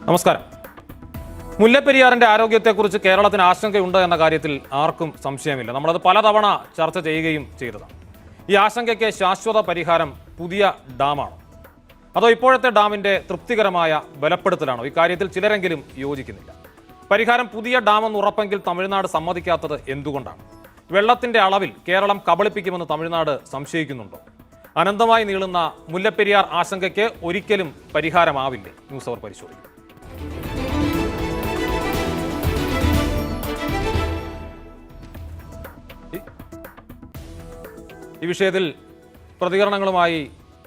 നമസ്കാരം. മുല്ലപ്പെരിയാറിന്റെ ആരോഗ്യത്തെക്കുറിച്ച് കേരളത്തിന് ആശങ്കയുണ്ട് എന്ന കാര്യത്തിൽ ആർക്കും സംശയമില്ല. നമ്മളത് പലതവണ ചർച്ച ചെയ്യുകയും ചെയ്തതാണ്. ഈ ആശങ്കയ്ക്ക് ശാശ്വത പരിഹാരം പുതിയ ഡാമാണോ, അതോ ഇപ്പോഴത്തെ ഡാമിന്റെ തൃപ്തികരമായ ബലപ്പെടുത്തലാണോ? ഇക്കാര്യത്തിൽ ചിലരെങ്കിലും യോജിക്കുന്നില്ല. പരിഹാരം പുതിയ ഡാമെന്ന് ഉറപ്പെങ്കിൽ തമിഴ്നാട് സമ്മതിക്കാത്തത് എന്തുകൊണ്ടാണ്? വെള്ളത്തിന്റെ അളവിൽ കേരളം കബളിപ്പിക്കുമെന്ന് തമിഴ്നാട് സംശയിക്കുന്നുണ്ടോ? അനന്തമായി നീളുന്ന മുല്ലപ്പെരിയാർ ആശങ്കയ്ക്ക് ഒരിക്കലും പരിഹാരമാവില്ലേ? ന്യൂസ് അവർ പരിശോധിക്കും. ഈ വിഷയത്തിൽ പ്രതികരണങ്ങളുമായി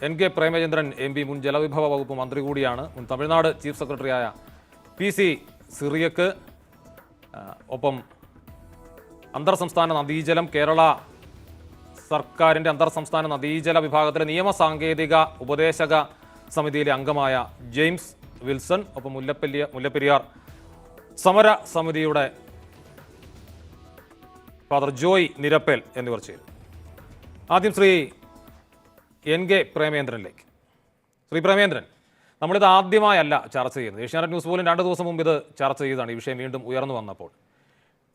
N K Premachandran M P, മുൻ ജലവിഭവ വകുപ്പ് മന്ത്രി കൂടിയാണ്, മുൻ തമിഴ്നാട് ചീഫ് സെക്രട്ടറിയായ PC സിറിയക്ക്, ഒപ്പം അന്തർ സംസ്ഥാന നദീജലം, കേരള സർക്കാരിൻ്റെ അന്തർ സംസ്ഥാന നദീജല വിഭാഗത്തിലെ നിയമ സാങ്കേതിക ഉപദേശക സമിതിയിലെ അംഗമായ ജെയിംസ് വിൽസൺ, ഒപ്പം മുല്ലപ്പെരിയാർ സമര സമിതിയുടെ ഫാദർ ജോയ് നിരപ്പേൽ എന്നിവർ ചേരും. ആദ്യം ശ്രീ എൻ കെ പ്രേമേന്ദ്രനിലേക്ക്. ശ്രീ പ്രേമേന്ദ്രൻ, നമ്മളിത് ആദ്യമായല്ല ചർച്ച ചെയ്യുന്നത്. ഏഷ്യാനെറ്റ് ന്യൂസ് പോലും 2 ദിവസം മുമ്പ് ഇത് ചർച്ച ചെയ്തതാണ്. ഈ വിഷയം വീണ്ടും ഉയർന്നു വന്നപ്പോൾ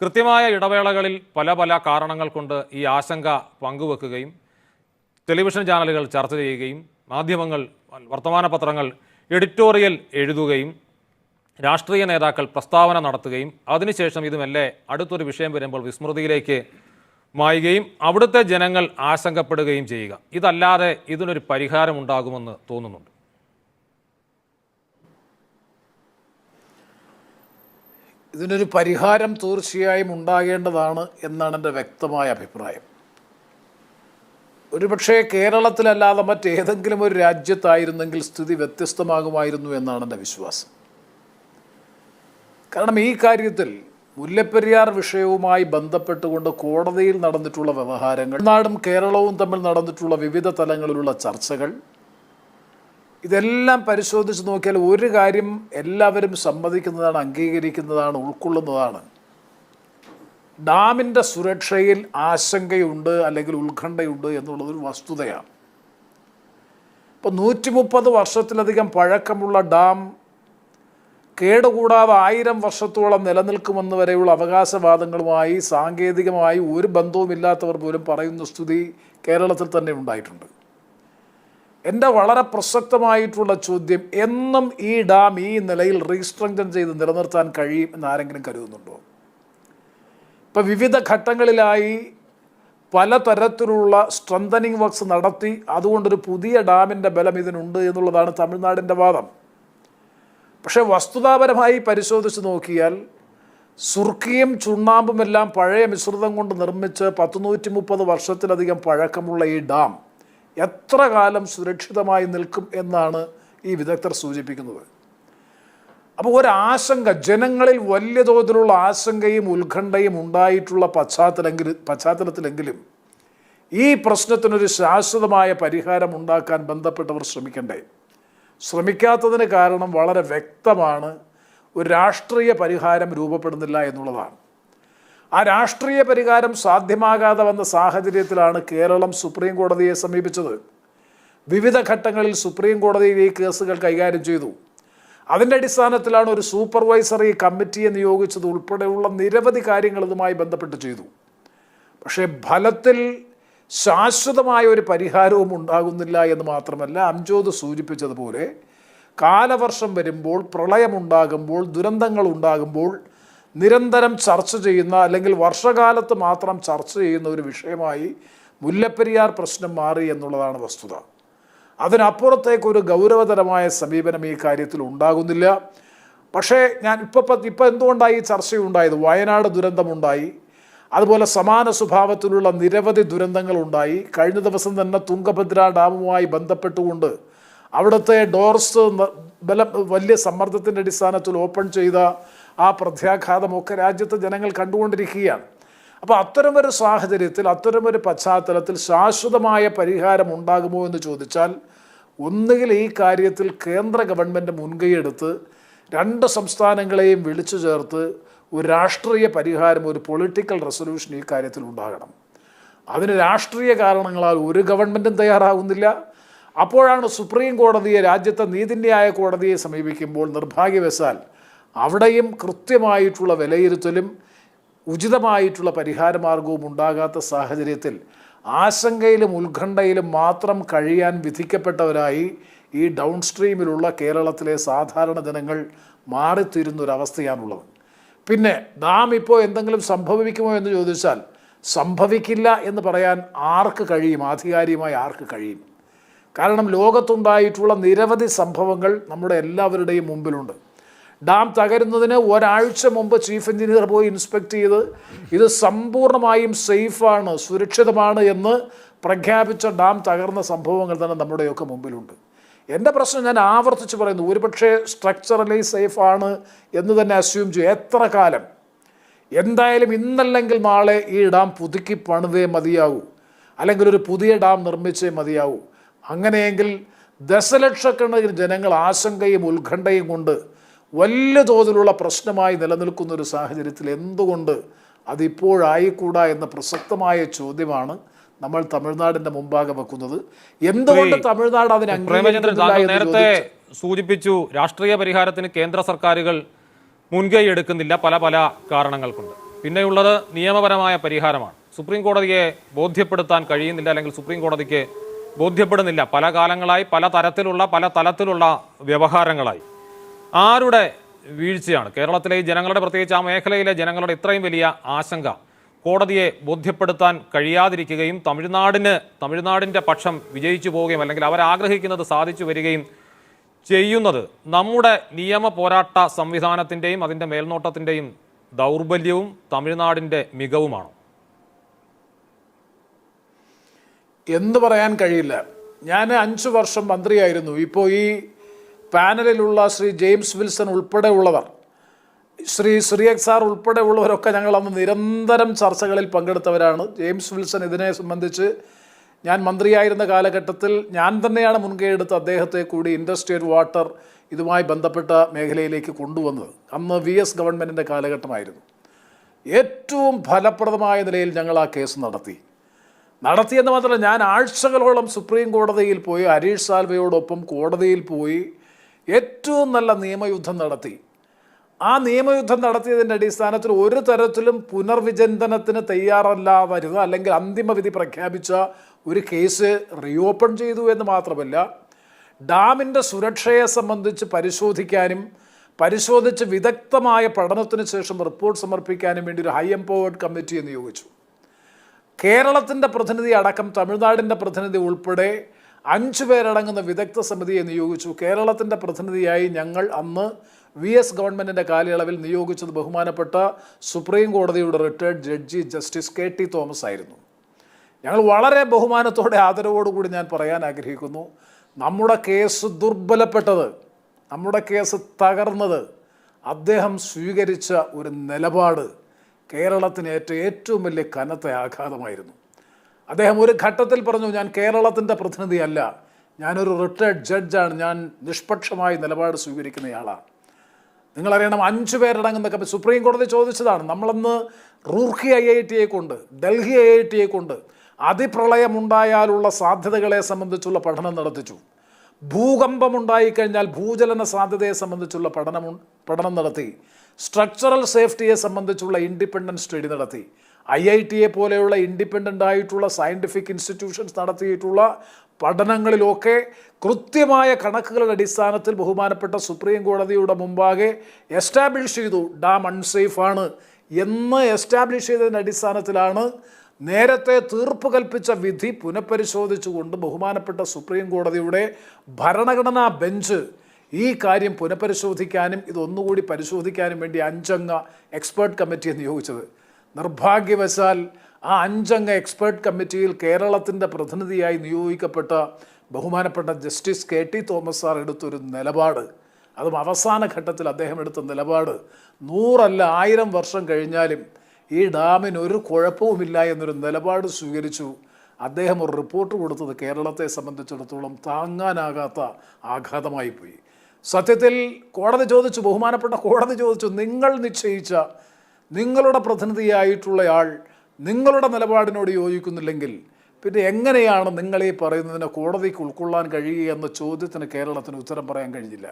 കൃത്യമായ ഇടവേളകളിൽ പല കാരണങ്ങൾ കൊണ്ട് ഈ ആശങ്ക പങ്കുവെക്കുകയും ടെലിവിഷൻ ചാനലുകൾ ചർച്ച ചെയ്യുകയും മാധ്യമങ്ങൾ, വർത്തമാന പത്രങ്ങൾ എഡിറ്റോറിയൽ എഴുതുകയും രാഷ്ട്രീയ നേതാക്കൾ പ്രസ്താവന നടത്തുകയും അതിനുശേഷം ഇതുമെല്ലെ അടുത്തൊരു വിഷയം വരുമ്പോൾ വിസ്മൃതിയിലേക്ക് മായുകയും അവിടുത്തെ ജനങ്ങൾ ആശങ്കപ്പെടുകയും ചെയ്യുക. ഇതല്ലാതെ ഇതിനൊരു പരിഹാരമുണ്ടാകുമെന്ന് തോന്നുന്നുണ്ട്? ഇതിനൊരു പരിഹാരം തീർച്ചയായും ഉണ്ടാകേണ്ടതാണ് എന്നാണ് എൻ്റെ വ്യക്തമായ അഭിപ്രായം. ഒരുപക്ഷെ കേരളത്തിലല്ലാതെ മറ്റേതെങ്കിലും ഒരു രാജ്യത്തായിരുന്നെങ്കിൽ സ്ഥിതി വ്യത്യസ്തമാകുമായിരുന്നു എന്നാണ് എൻ്റെ വിശ്വാസം. കാരണം ഈ കാര്യത്തിൽ മുല്ലപ്പെരിയാർ വിഷയവുമായി ബന്ധപ്പെട്ടുകൊണ്ട് കോടതിയിൽ നടന്നിട്ടുള്ള വ്യവഹാരങ്ങൾ, നാടും കേരളവും തമ്മിൽ നടന്നിട്ടുള്ള വിവിധ തലങ്ങളിലുള്ള ചർച്ചകൾ, ഇതെല്ലാം പരിശോധിച്ച് നോക്കിയാൽ ഒരു കാര്യം എല്ലാവരും സമ്മതിക്കുന്നതാണ്, അംഗീകരിക്കുന്നതാണ്, ഉൾക്കൊള്ളുന്നതാണ്. ഡാമിൻ്റെ സുരക്ഷയിൽ ആശങ്കയുണ്ട് അല്ലെങ്കിൽ ഉത്കണ്ഠയുണ്ട് എന്നുള്ളതൊരു വസ്തുതയാണ്. ഇപ്പോൾ 130 വർഷത്തിലധികം പഴക്കമുള്ള ഡാം കേടുകൂടാതെ 1000 വർഷത്തോളം നിലനിൽക്കുമെന്ന് വരെയുള്ള അവകാശവാദങ്ങളുമായി സാങ്കേതികമായി ഒരു ബന്ധവുമില്ലാത്തവർ പോലും പറയുന്ന സ്ഥിതി കേരളത്തിൽ തന്നെ ഉണ്ടായിട്ടുണ്ട്. എൻ്റെ വളരെ പ്രസക്തമായിട്ടുള്ള ചോദ്യം, എന്നും ഈ ഡാം ഈ നിലയിൽ റീസ്ട്രെങ്തൻ ചെയ്ത് നിലനിർത്താൻ കഴിയും എന്ന് ആരെങ്കിലും കരുതുന്നുണ്ടോ? ഇപ്പോൾ വിവിധ ഘട്ടങ്ങളിലായി പലതരത്തിലുള്ള സ്ട്രെങ്തനിങ് വർക്ക്സ് നടത്തി അതുകൊണ്ടൊരു പുതിയ ഡാമിൻ്റെ ബലം ഇതിനുണ്ട് എന്നുള്ളതാണ് തമിഴ്നാടിൻ്റെ വാദം. പക്ഷേ വസ്തുതാപരമായി പരിശോധിച്ച് നോക്കിയാൽ സുർക്കിയും ചുണ്ണാമ്പുമെല്ലാം പഴയ മിശ്രിതം കൊണ്ട് നിർമ്മിച്ച് 130 വർഷത്തിലധികം പഴക്കമുള്ള ഈ ഡാം എത്ര കാലം സുരക്ഷിതമായി നിൽക്കും എന്നാണ് ഈ വിദഗ്ധർ സൂചിപ്പിക്കുന്നത്. അപ്പോൾ ഒരാശങ്ക, ജനങ്ങളിൽ വലിയ തോതിലുള്ള ആശങ്കയും ഉത്കണ്ഠയും ഉണ്ടായിട്ടുള്ള പശ്ചാത്തലത്തിലെങ്കിലും ഈ പ്രശ്നത്തിനൊരു ശാശ്വതമായ പരിഹാരം ഉണ്ടാക്കാൻ ബന്ധപ്പെട്ടവർ ശ്രമിക്കണ്ടേ? ശ്രമിക്കാത്തതിന് കാരണം വളരെ വ്യക്തമാണ്. ഒരു രാഷ്ട്രീയ പരിഹാരം രൂപപ്പെടുന്നില്ല എന്നുള്ളതാണ്. ആ രാഷ്ട്രീയ പരിഹാരം സാധ്യമാകാതെ വന്ന സാഹചര്യത്തിലാണ് കേരളം സുപ്രീം കോടതിയെ സമീപിച്ചത്. വിവിധ ഘട്ടങ്ങളിൽ സുപ്രീം കോടതിയിൽ ഈ കേസുകൾ കൈകാര്യം ചെയ്തു. അതിൻ്റെ അടിസ്ഥാനത്തിലാണ് ഒരു സൂപ്പർവൈസറി കമ്മിറ്റിയെ നിയോഗിച്ചത് ഉൾപ്പെടെയുള്ള നിരവധി കാര്യങ്ങൾ ഇതുമായി ബന്ധപ്പെട്ട് ചെയ്തു. പക്ഷേ ഫലത്തിൽ ശാശ്വതമായ ഒരു പരിഹാരവും ഉണ്ടാകുന്നില്ല എന്ന് മാത്രമല്ല, അംജോദ് സൂചിപ്പിച്ചതുപോലെ കാലവർഷം വരുമ്പോൾ, പ്രളയമുണ്ടാകുമ്പോൾ, ദുരന്തങ്ങൾ ഉണ്ടാകുമ്പോൾ നിരന്തരം ചർച്ച ചെയ്യുന്ന, അല്ലെങ്കിൽ വർഷകാലത്ത് മാത്രം ചർച്ച ചെയ്യുന്ന ഒരു വിഷയമായി മുല്ലപ്പെരിയാർ പ്രശ്നം മാറി എന്നുള്ളതാണ് വസ്തുത. അതിനപ്പുറത്തേക്കൊരു ഗൗരവതരമായ സമീപനം ഈ കാര്യത്തിൽ ഉണ്ടാകുന്നില്ല. പക്ഷേ ഇപ്പോൾ എന്തുകൊണ്ടായി ഈ ചർച്ചയുണ്ടായത്? വയനാട് ദുരന്തമുണ്ടായി, അതുപോലെ സമാന സ്വഭാവത്തിലുള്ള നിരവധി ദുരന്തങ്ങളുണ്ടായി. കഴിഞ്ഞ ദിവസം തന്നെ തുംഗഭദ്ര ഡാമുമായി ബന്ധപ്പെട്ടുകൊണ്ട് അവിടുത്തെ ഡോർസ് വലിയ സമ്മർദ്ദത്തിൻ്റെ അടിസ്ഥാനത്തിൽ ഓപ്പൺ ചെയ്ത ആ പ്രത്യാഘാതമൊക്കെ രാജ്യത്തെ ജനങ്ങൾ കണ്ടുകൊണ്ടിരിക്കുകയാണ്. അപ്പോൾ അത്തരമൊരു സാഹചര്യത്തിൽ, അത്തരമൊരു പശ്ചാത്തലത്തിൽ ശാശ്വതമായ പരിഹാരം ഉണ്ടാകുമോ എന്ന് ചോദിച്ചാൽ, ഒന്നുകിൽ ഈ കാര്യത്തിൽ കേന്ദ്ര ഗവൺമെൻറ് മുൻകൈയെടുത്ത് 2 സംസ്ഥാനങ്ങളെയും വിളിച്ചു ചേർത്ത് ഒരു രാഷ്ട്രീയ പരിഹാരം, ഒരു പൊളിറ്റിക്കൽ റെസൊല്യൂഷൻ ഈ കാര്യത്തിൽ ഉണ്ടാകണം. അതിന് രാഷ്ട്രീയ കാരണങ്ങളാൽ ഒരു ഗവൺമെൻറ്റും തയ്യാറാകുന്നില്ല. അപ്പോഴാണ് സുപ്രീം കോടതിയെ, രാജ്യത്തെ നീതിന്യായ കോടതിയെ സമീപിക്കുമ്പോൾ നിർഭാഗ്യവശാൽ അവിടെയും കൃത്യമായിട്ടുള്ള വിലയിരുത്തലും ഉചിതമായിട്ടുള്ള പരിഹാരമാർഗവും ഉണ്ടാകാത്ത സാഹചര്യത്തിൽ ആശങ്കയിലും ഉത്കണ്ഠയിലും മാത്രം കഴിയാൻ വിധിക്കപ്പെട്ടവരായി ഈ ഡൗൺ സ്ട്രീമിലുള്ള കേരളത്തിലെ സാധാരണ ജനങ്ങൾ മാറിത്തീരുന്നൊരവസ്ഥയാണുള്ളത്. പിന്നെ ഡാം ഇപ്പോൾ എന്തെങ്കിലും സംഭവിക്കുമോ എന്ന് ചോദിച്ചാൽ സംഭവിക്കില്ല എന്ന് പറയാൻ ആർക്ക് കഴിയും? ആധികാരികമായി ആർക്ക് കഴിയും? കാരണം ലോകത്തുണ്ടായിട്ടുള്ള നിരവധി സംഭവങ്ങൾ നമ്മുടെ എല്ലാവരുടെയും മുമ്പിലുണ്ട്. ഡാം തകരുന്നതിന് ഒരാഴ്ച മുമ്പ് ചീഫ് എഞ്ചിനീയർ പോയി ഇൻസ്പെക്ട് ചെയ്ത് ഇത് സമ്പൂർണ്ണമായും സേഫാണ്, സുരക്ഷിതമാണ് എന്ന് പ്രഖ്യാപിച്ച ഡാം തകർന്ന സംഭവങ്ങൾ തന്നെ നമ്മുടെയൊക്കെ മുമ്പിലുണ്ട്. എൻ്റെ പ്രശ്നം ഞാൻ ആവർത്തിച്ച് പറയുന്നു, ഒരുപക്ഷെ സ്ട്രക്ചറലി സേഫാണ് എന്ന് തന്നെ അസ്യൂം ചെയ്യും. എത്ര കാലം? എന്തായാലും ഇന്നല്ലെങ്കിൽ നാളെ ഈ ഡാം പുതുക്കി പണിതേ മതിയാവൂ, അല്ലെങ്കിൽ ഒരു പുതിയ ഡാം നിർമ്മിച്ചേ മതിയാവൂ. അങ്ങനെയെങ്കിൽ ദശലക്ഷക്കണക്കിന് ജനങ്ങൾ ആശങ്കയും ഉത്കണ്ഠയും കൊണ്ട് വലിയ തോതിലുള്ള പ്രശ്നമായി നിലനിൽക്കുന്ന ഒരു സാഹചര്യത്തിൽ എന്തുകൊണ്ട് അതിപ്പോഴായിക്കൂടാ എന്ന പ്രസക്തമായ ചോദ്യമാണ് നമ്മൾ തമിഴ്നാടിന്റെ മുമ്പാകെ വെക്കുന്നത്. എന്തുകൊണ്ട് തമിഴ്നാട് അതിന് നേരത്തെ സൂചിപ്പിച്ചു, രാഷ്ട്രീയ പരിഹാരത്തിന് കേന്ദ്ര സർക്കാരുകൾ മുൻകൈ എടുക്കുന്നില്ല പല പല കാരണങ്ങൾ കൊണ്ട്. പിന്നെയുള്ളത് നിയമപരമായ പരിഹാരമാണ്. സുപ്രീം കോടതിയെ ബോധ്യപ്പെടുത്താൻ കഴിയുന്നില്ല, അല്ലെങ്കിൽ സുപ്രീം കോടതിക്ക് ബോധ്യപ്പെടുന്നില്ല. പല കാലങ്ങളായി പല തലത്തിലുള്ള വ്യവഹാരങ്ങളായി. ആരുടെ വീഴ്ചയാണ്? കേരളത്തിലെ ഈ ജനങ്ങളുടെ, പ്രത്യേകിച്ച് ആ മേഖലയിലെ ജനങ്ങളുടെ ഇത്രയും വലിയ ആശങ്ക കോടതിയെ ബോധ്യപ്പെടുത്താൻ കഴിയാതിരിക്കുകയും തമിഴ്നാടിൻ്റെ പക്ഷം വിജയിച്ചു പോവുകയും അല്ലെങ്കിൽ അവരാഗ്രഹിക്കുന്നത് സാധിച്ചു വരികയും ചെയ്യുന്നത് നമ്മുടെ നിയമ പോരാട്ട സംവിധാനത്തിൻ്റെയും അതിൻ്റെ മേൽനോട്ടത്തിൻ്റെയും ദൗർബല്യവും തമിഴ്നാടിൻ്റെ മികവുമാണോ? എന്ന് പറയാൻ കഴിയില്ല. ഞാൻ 5 വർഷം മന്ത്രിയായിരുന്നു. ഇപ്പോൾ ഈ പാനലിലുള്ള ശ്രീ ജെയിംസ് വിൽസൺ ഉൾപ്പെടെ ഉള്ളവർ, ശ്രീ സിറിയക് സാർ ഉൾപ്പെടെ ഉള്ളവരൊക്കെ ഞങ്ങൾ അന്ന് നിരന്തരം ചർച്ചകളിൽ പങ്കെടുത്തവരാണ്. ജെയിംസ് വിൽസൺ ഇതിനെ സംബന്ധിച്ച് ഞാൻ മന്ത്രിയായിരുന്ന കാലഘട്ടത്തിൽ ഞാൻ തന്നെയാണ് മുൻകൈ എടുത്ത് അദ്ദേഹത്തെ കൂടി ഇൻഡസ്ട്രിയൽ വാട്ടർ ഇതുമായി ബന്ധപ്പെട്ട മേഖലയിലേക്ക് കൊണ്ടുവന്നത്. അന്ന് VS ഗവൺമെൻറ്റിൻ്റെ കാലഘട്ടമായിരുന്നു. ഏറ്റവും ഫലപ്രദമായ നിലയിൽ ഞങ്ങൾ ആ കേസ് നടത്തിയെന്ന് മാത്രമല്ല, ഞാൻ ആഴ്ചകളോളം സുപ്രീം കോടതിയിൽ പോയി ഹരീഷ് സാൽവെയോടൊപ്പം കോടതിയിൽ പോയി ഏറ്റവും നല്ല നിയമയുദ്ധം നടത്തി. ആ നിയമയുദ്ധം നടത്തിയതിൻ്റെ അടിസ്ഥാനത്തിൽ ഒരു തരത്തിലും പുനർവിചിന്തനത്തിന് തയ്യാറല്ലാവരുത്, അല്ലെങ്കിൽ അന്തിമവിധി പ്രഖ്യാപിച്ച ഒരു കേസ് റീഓപ്പൺ ചെയ്തു എന്ന് മാത്രമല്ല, ഡാമിൻ്റെ സുരക്ഷയെ സംബന്ധിച്ച് പരിശോധിച്ച് വിദഗ്ധമായ പഠനത്തിന് ശേഷം റിപ്പോർട്ട് സമർപ്പിക്കാനും വേണ്ടി ഒരു ഹൈ എംപവേർഡ് കമ്മിറ്റിയെ നിയോഗിച്ചു. കേരളത്തിൻ്റെ പ്രതിനിധി അടക്കം തമിഴ്നാടിൻ്റെ പ്രതിനിധി ഉൾപ്പെടെ 5 പേരടങ്ങുന്ന വിദഗ്ധ സമിതിയെ നിയോഗിച്ചു. കേരളത്തിൻ്റെ പ്രതിനിധിയായി ഞങ്ങൾ അന്ന് VS ഗവൺമെൻറ്റിൻ്റെ കാലയളവിൽ നിയോഗിച്ചത് ബഹുമാനപ്പെട്ട സുപ്രീം കോടതിയുടെ retired judge justice KT Thomas ആയിരുന്നു. ഞങ്ങൾ വളരെ ബഹുമാനത്തോടെ ആദരവോടുകൂടി ഞാൻ പറയാൻ ആഗ്രഹിക്കുന്നു, നമ്മുടെ കേസ് ദുർബലപ്പെട്ടത്, നമ്മുടെ കേസ് തകർന്നത് അദ്ദേഹം സ്വീകരിച്ച ഒരു നിലപാട് കേരളത്തിന് ഏറ്റവും വലിയ കനത്ത ആഘാതമായിരുന്നു. അദ്ദേഹം ഒരു ഘട്ടത്തിൽ പറഞ്ഞു, ഞാൻ കേരളത്തിൻ്റെ പ്രതിനിധിയല്ല, ഞാനൊരു റിട്ടയർഡ് ജഡ്ജാണ്, ഞാൻ നിഷ്പക്ഷമായി നിലപാട് സ്വീകരിക്കുന്നയാളാണ്. നിങ്ങളറിയണം, 5 പേരടങ്ങുന്ന സുപ്രീം കോടതി ചോദിച്ചതാണ്. നമ്മളന്ന് റൂർക്കി IIT കൊണ്ട്, ഡൽഹി IIT കൊണ്ട് അതിപ്രളയമുണ്ടായാലുള്ള സാധ്യതകളെ സംബന്ധിച്ചുള്ള പഠനം നടത്തിച്ചു. ഭൂകമ്പമുണ്ടായിക്കഴിഞ്ഞാൽ ഭൂചലന സാധ്യതയെ സംബന്ധിച്ചുള്ള പഠനം നടത്തി. സ്ട്രക്ചറൽ സേഫ്റ്റിയെ സംബന്ധിച്ചുള്ള ഇൻഡിപെൻഡൻറ്റ് സ്റ്റഡി നടത്തി. IIT പോലെയുള്ള ഇൻഡിപെൻഡൻ്റ് ആയിട്ടുള്ള സയൻറ്റിഫിക് ഇൻസ്റ്റിറ്റ്യൂഷൻസ് നടത്തിയിട്ടുള്ള പഠനങ്ങളിലൊക്കെ കൃത്യമായ കണക്കുകളുടെ അടിസ്ഥാനത്തിൽ ബഹുമാനപ്പെട്ട സുപ്രീം കോടതിയുടെ മുമ്പാകെ എസ്റ്റാബ്ലിഷ് ചെയ്തു ഡാം അൺസേഫാണ് എന്ന്. എസ്റ്റാബ്ലിഷ് ചെയ്തതിൻ്റെ അടിസ്ഥാനത്തിലാണ് നേരത്തെ തീർപ്പ് കൽപ്പിച്ച വിധി പുനഃപരിശോധിച്ചുകൊണ്ട് ബഹുമാനപ്പെട്ട സുപ്രീം കോടതിയുടെ ഭരണഘടനാ ബെഞ്ച് ഈ കാര്യം പുനഃപരിശോധിക്കാനും ഇതൊന്നുകൂടി പരിശോധിക്കാനും വേണ്ടി 5 അംഗ എക്സ്പേർട്ട് കമ്മിറ്റിയെ നിയോഗിച്ചത്. നിർഭാഗ്യവശാൽ ആ 5 അംഗ എക്സ്പേർട്ട് കമ്മിറ്റിയിൽ കേരളത്തിൻ്റെ പ്രതിനിധിയായി നിയോഗിക്കപ്പെട്ട ബഹുമാനപ്പെട്ട ജസ്റ്റിസ് KT തോമസ് സാർ എടുത്തൊരു നിലപാട്, അതും അവസാന ഘട്ടത്തിൽ അദ്ദേഹം എടുത്ത നിലപാട്, 100 അല്ല 1000 വർഷം കഴിഞ്ഞാലും ഈ ഡാമിന് ഒരു കുഴപ്പവുമില്ല എന്നൊരു നിലപാട് സ്വീകരിച്ചു. അദ്ദേഹം ഒരു റിപ്പോർട്ട് കൊടുത്തത് കേരളത്തെ സംബന്ധിച്ചിടത്തോളം താങ്ങാനാകാത്ത ആഘാതമായി പോയി. സത്യത്തിൽ ബഹുമാനപ്പെട്ട കോടതി ചോദിച്ചു, നിങ്ങൾ നിശ്ചയിച്ച നിങ്ങളുടെ പ്രതിനിധിയായിട്ടുള്ളയാൾ നിങ്ങളുടെ നിലപാടിനോട് യോജിക്കുന്നില്ലെങ്കിൽ പിന്നെ എങ്ങനെയാണ് നിങ്ങൾ ഈ പറയുന്നതിനെ കോടതിക്ക് ഉൾക്കൊള്ളാൻ കഴിയുക എന്ന ചോദ്യത്തിന് കേരളത്തിന് ഉത്തരം പറയാൻ കഴിഞ്ഞില്ല.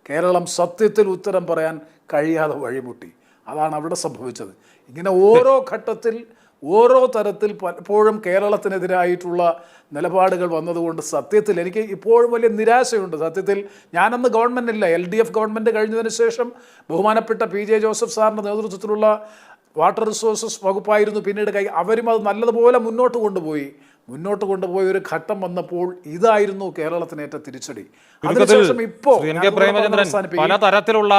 കേരളം സത്യത്തിൽ ഉത്തരം പറയാൻ കഴിയാതെ വഴിമുട്ടി. അതാണ് അവിടെ സംഭവിച്ചത്. ഇങ്ങനെ ഓരോ ഘട്ടത്തിൽ ഓരോ തരത്തിൽ പലപ്പോഴും കേരളത്തിനെതിരായിട്ടുള്ള നിലപാടുകൾ വന്നതുകൊണ്ട് സത്യത്തിൽ എനിക്ക് ഇപ്പോഴും വലിയ നിരാശയുണ്ട്. സത്യത്തിൽ ഞാനന്ന് ഗവൺമെൻറ്റില്ല, LDF ഗവൺമെൻറ് കഴിഞ്ഞതിന് ശേഷം ബഹുമാനപ്പെട്ട PJ ജോസഫ് സാറിൻ്റെ നേതൃത്വത്തിലുള്ള വാട്ടർ റിസോഴ്സസ് വകുപ്പായിരുന്നു പിന്നീട് അവരും അത് നല്ലതുപോലെ മുന്നോട്ട് കൊണ്ടുപോയി ഒരു ഘട്ടം വന്നപ്പോൾ ഇതായിരുന്നു കേരളത്തിനേറ്റ തിരിച്ചടി. അതിനുശേഷം ഇപ്പോൾ പല തരത്തിലുള്ള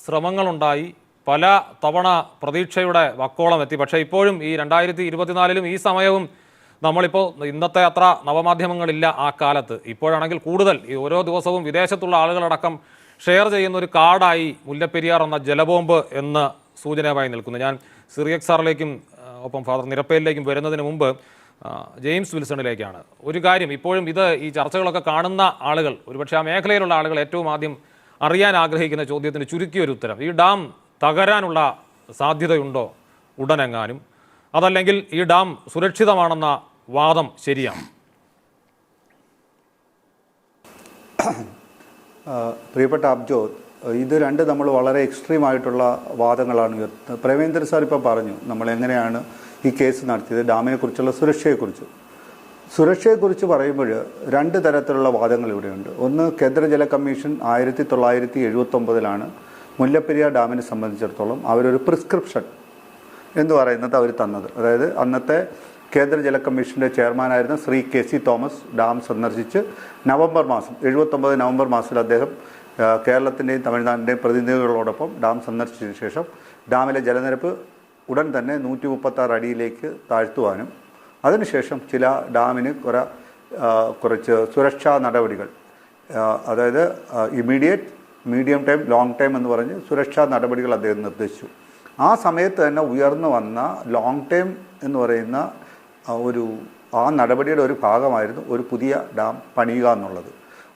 ശ്രമങ്ങളുണ്ടായി, പല തവണ പ്രതീക്ഷയുടെ വക്കോളം എത്തി. പക്ഷേ ഇപ്പോഴും ഈ 2024 ഈ സമയവും നമ്മളിപ്പോൾ ഇന്നത്തെ അത്ര നവമാധ്യമങ്ങളില്ല ആ കാലത്ത്. ഇപ്പോഴാണെങ്കിൽ കൂടുതൽ ഈ ഓരോ ദിവസവും വിദേശത്തുള്ള ആളുകളടക്കം ഷെയർ ചെയ്യുന്ന ഒരു കാർഡായി മുല്ലപ്പെരിയാർ എന്ന ജലബോംബ് എന്ന് സൂചനയായി നിൽക്കുന്നു. ഞാൻ സിറിയക് സാറിലേക്കും ഒപ്പം ഫാദർ നിരപ്പേലിലേക്കും വരുന്നതിന് മുമ്പ് ജെയിംസ് വിൽസണിലേക്കാണ്. ഒരു കാര്യം ഇപ്പോഴും ഈ ചർച്ചകളൊക്കെ കാണുന്ന ആളുകൾ, ഒരുപക്ഷെ ആ മേഖലയിലുള്ള ആളുകൾ ഏറ്റവും ആദ്യം അറിയാൻ ആഗ്രഹിക്കുന്ന ചോദ്യത്തിന് ചുരുക്കിയൊരു ഉത്തരം: ഈ ഡാം തകരാനുള്ള സാധ്യതയുണ്ടോ ഉടനെങ്ങാനും? അതല്ലെങ്കിൽ ഈ ഡാം സുരക്ഷിതമാണെന്ന വാദം ശരിയാണ്? പ്രിയപ്പെട്ട അബ്ജോത്, ഇത് രണ്ട് നമ്മൾ വളരെ എക്സ്ട്രീം ആയിട്ടുള്ള വാദങ്ങളാണ് ഉയർത്തുന്നത്. പ്രേമേന്ദ്രൻ സാർ ഇപ്പോൾ പറഞ്ഞു നമ്മൾ എങ്ങനെയാണ് ഈ കേസ് നടത്തിയത്, ഡാമിനെ കുറിച്ചുള്ള സുരക്ഷയെക്കുറിച്ച് പറയുമ്പോൾ രണ്ട് തരത്തിലുള്ള വാദങ്ങൾ ഇവിടെയുണ്ട്. ഒന്ന്, കേന്ദ്ര ജല കമ്മീഷൻ 1979 മുല്ലപ്പെരിയാർ ഡാമിനെ സംബന്ധിച്ചിടത്തോളം അവരൊരു പ്രിസ്ക്രിപ്ഷൻ എന്ന് പറയുന്നത് അവർ തന്നത്. അതായത് അന്നത്തെ കേന്ദ്ര ജല കമ്മീഷൻ്റെ ചെയർമാനായിരുന്ന ശ്രീ KC തോമസ് ഡാം സന്ദർശിച്ച് 79 നവംബർ മാസത്തിൽ അദ്ദേഹം കേരളത്തിൻ്റെയും തമിഴ്നാടിൻ്റെയും പ്രതിനിധികളോടൊപ്പം ഡാം സന്ദർശിച്ചതിന് ശേഷം ഡാമിലെ ജലനിരപ്പ് ഉടൻ തന്നെ 136 അടിയിലേക്ക് താഴ്ത്തുവാനും അതിനുശേഷം ചില ഡാമിന് കുറച്ച് സുരക്ഷാ നടപടികൾ, അതായത് immediate, medium time, long time എന്ന് പറഞ്ഞ് സുരക്ഷാ നടപടികൾ അദ്ദേഹം നിർദ്ദേശിച്ചു. ആ സമയത്ത് തന്നെ ഉയർന്നു വന്ന ലോങ് ടൈം എന്ന് പറയുന്ന ആ നടപടിയുടെ ഒരു ഭാഗമായിരുന്നു ഒരു പുതിയ ഡാം പണിയുക എന്നുള്ളത്.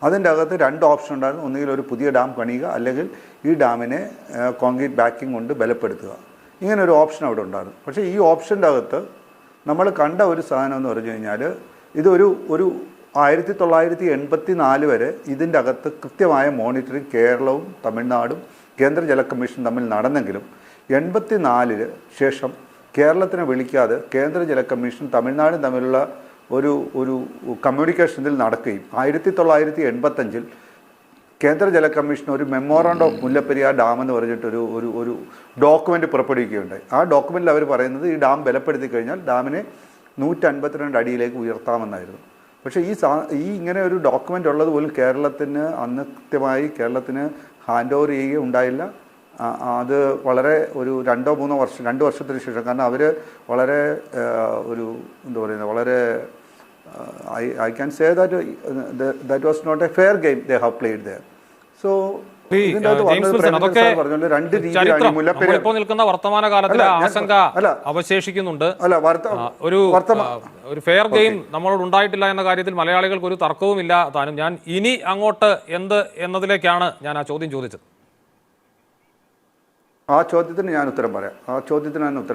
അതിൻ്റെ അകത്ത് രണ്ട് ഓപ്ഷൻ ഉണ്ടായിരുന്നു. ഒന്നുകിൽ ഒരു പുതിയ ഡാം പണിയുക, അല്ലെങ്കിൽ ഈ ഡാമിനെ കോൺക്രീറ്റ് ബാക്കിംഗ് കൊണ്ട് ബലപ്പെടുത്തുക. ഇങ്ങനെ ഒരു ഓപ്ഷൻ അവിടെ ഉണ്ടായിരുന്നു. പക്ഷേ ഈ ഓപ്ഷൻ്റെ അകത്ത് നമ്മൾ കണ്ട ഒരു സാധനം എന്ന് പറഞ്ഞു കഴിഞ്ഞാൽ, ഇതൊരു 1984 വരെ ഇതിൻ്റെ അകത്ത് കൃത്യമായ മോണിറ്ററിങ് കേരളവും തമിഴ്നാടും കേന്ദ്ര ജല കമ്മീഷൻ തമ്മിൽ നടന്നെങ്കിലും 84 ശേഷം കേരളത്തിനെ വിളിക്കാതെ കേന്ദ്ര ജല കമ്മീഷൻ തമിഴ്നാടും തമ്മിലുള്ള ഒരു കമ്മ്യൂണിക്കേഷൻ ഇതിൽ നടക്കുകയും 1985 കേന്ദ്ര ജല കമ്മീഷൻ ഒരു മെമ്മോറാണ്ടം ഓഫ് മുല്ലപ്പെരിയാർ ഡാം എന്ന് പറഞ്ഞിട്ട് ഒരു ഡോക്യുമെൻ്റ് പുറപ്പെടുവിക്കുകയുണ്ടായി. ആ ഡോക്യുമെൻറ്റിൽ അവർ പറയുന്നത് ഈ ഡാം ബലപ്പെടുത്തി കഴിഞ്ഞാൽ ഡാമിനെ 152 അടിയിലേക്ക് ഉയർത്താമെന്നായിരുന്നു. പക്ഷേ ഇങ്ങനെ ഒരു ഡോക്യുമെൻ്റ് ഉള്ളത് പോലും കേരളത്തിന് അന്ന് കൃത്യമായി കേരളത്തിന് ഹാൻഡ് ഓവർ ചെയ്യുകയുണ്ടായില്ല. അത് വളരെ ഒരു 2 വർഷത്തിന് ശേഷം, കാരണം അവർ വളരെ വളരെ I can say that was not a fair game they have played there. So ഇപ്പോൾ നിൽക്കുന്ന വർത്തമാനകാലത്തിലെ ആശങ്ക അവശേഷിക്കുന്നുണ്ട്. ഒരു ഫെയർ ഗെയിം നമ്മളോട് ഉണ്ടായിട്ടില്ല എന്ന കാര്യത്തിൽ മലയാളികൾക്ക് ഒരു തർക്കവുമില്ല താനും. ഞാൻ ഇനി അങ്ങോട്ട് എന്നതിലേക്കാണ് ഞാൻ ആ ചോദ്യം ചോദിച്ചത്. ആ ചോദ്യത്തിന് ഞാൻ ഉത്തരം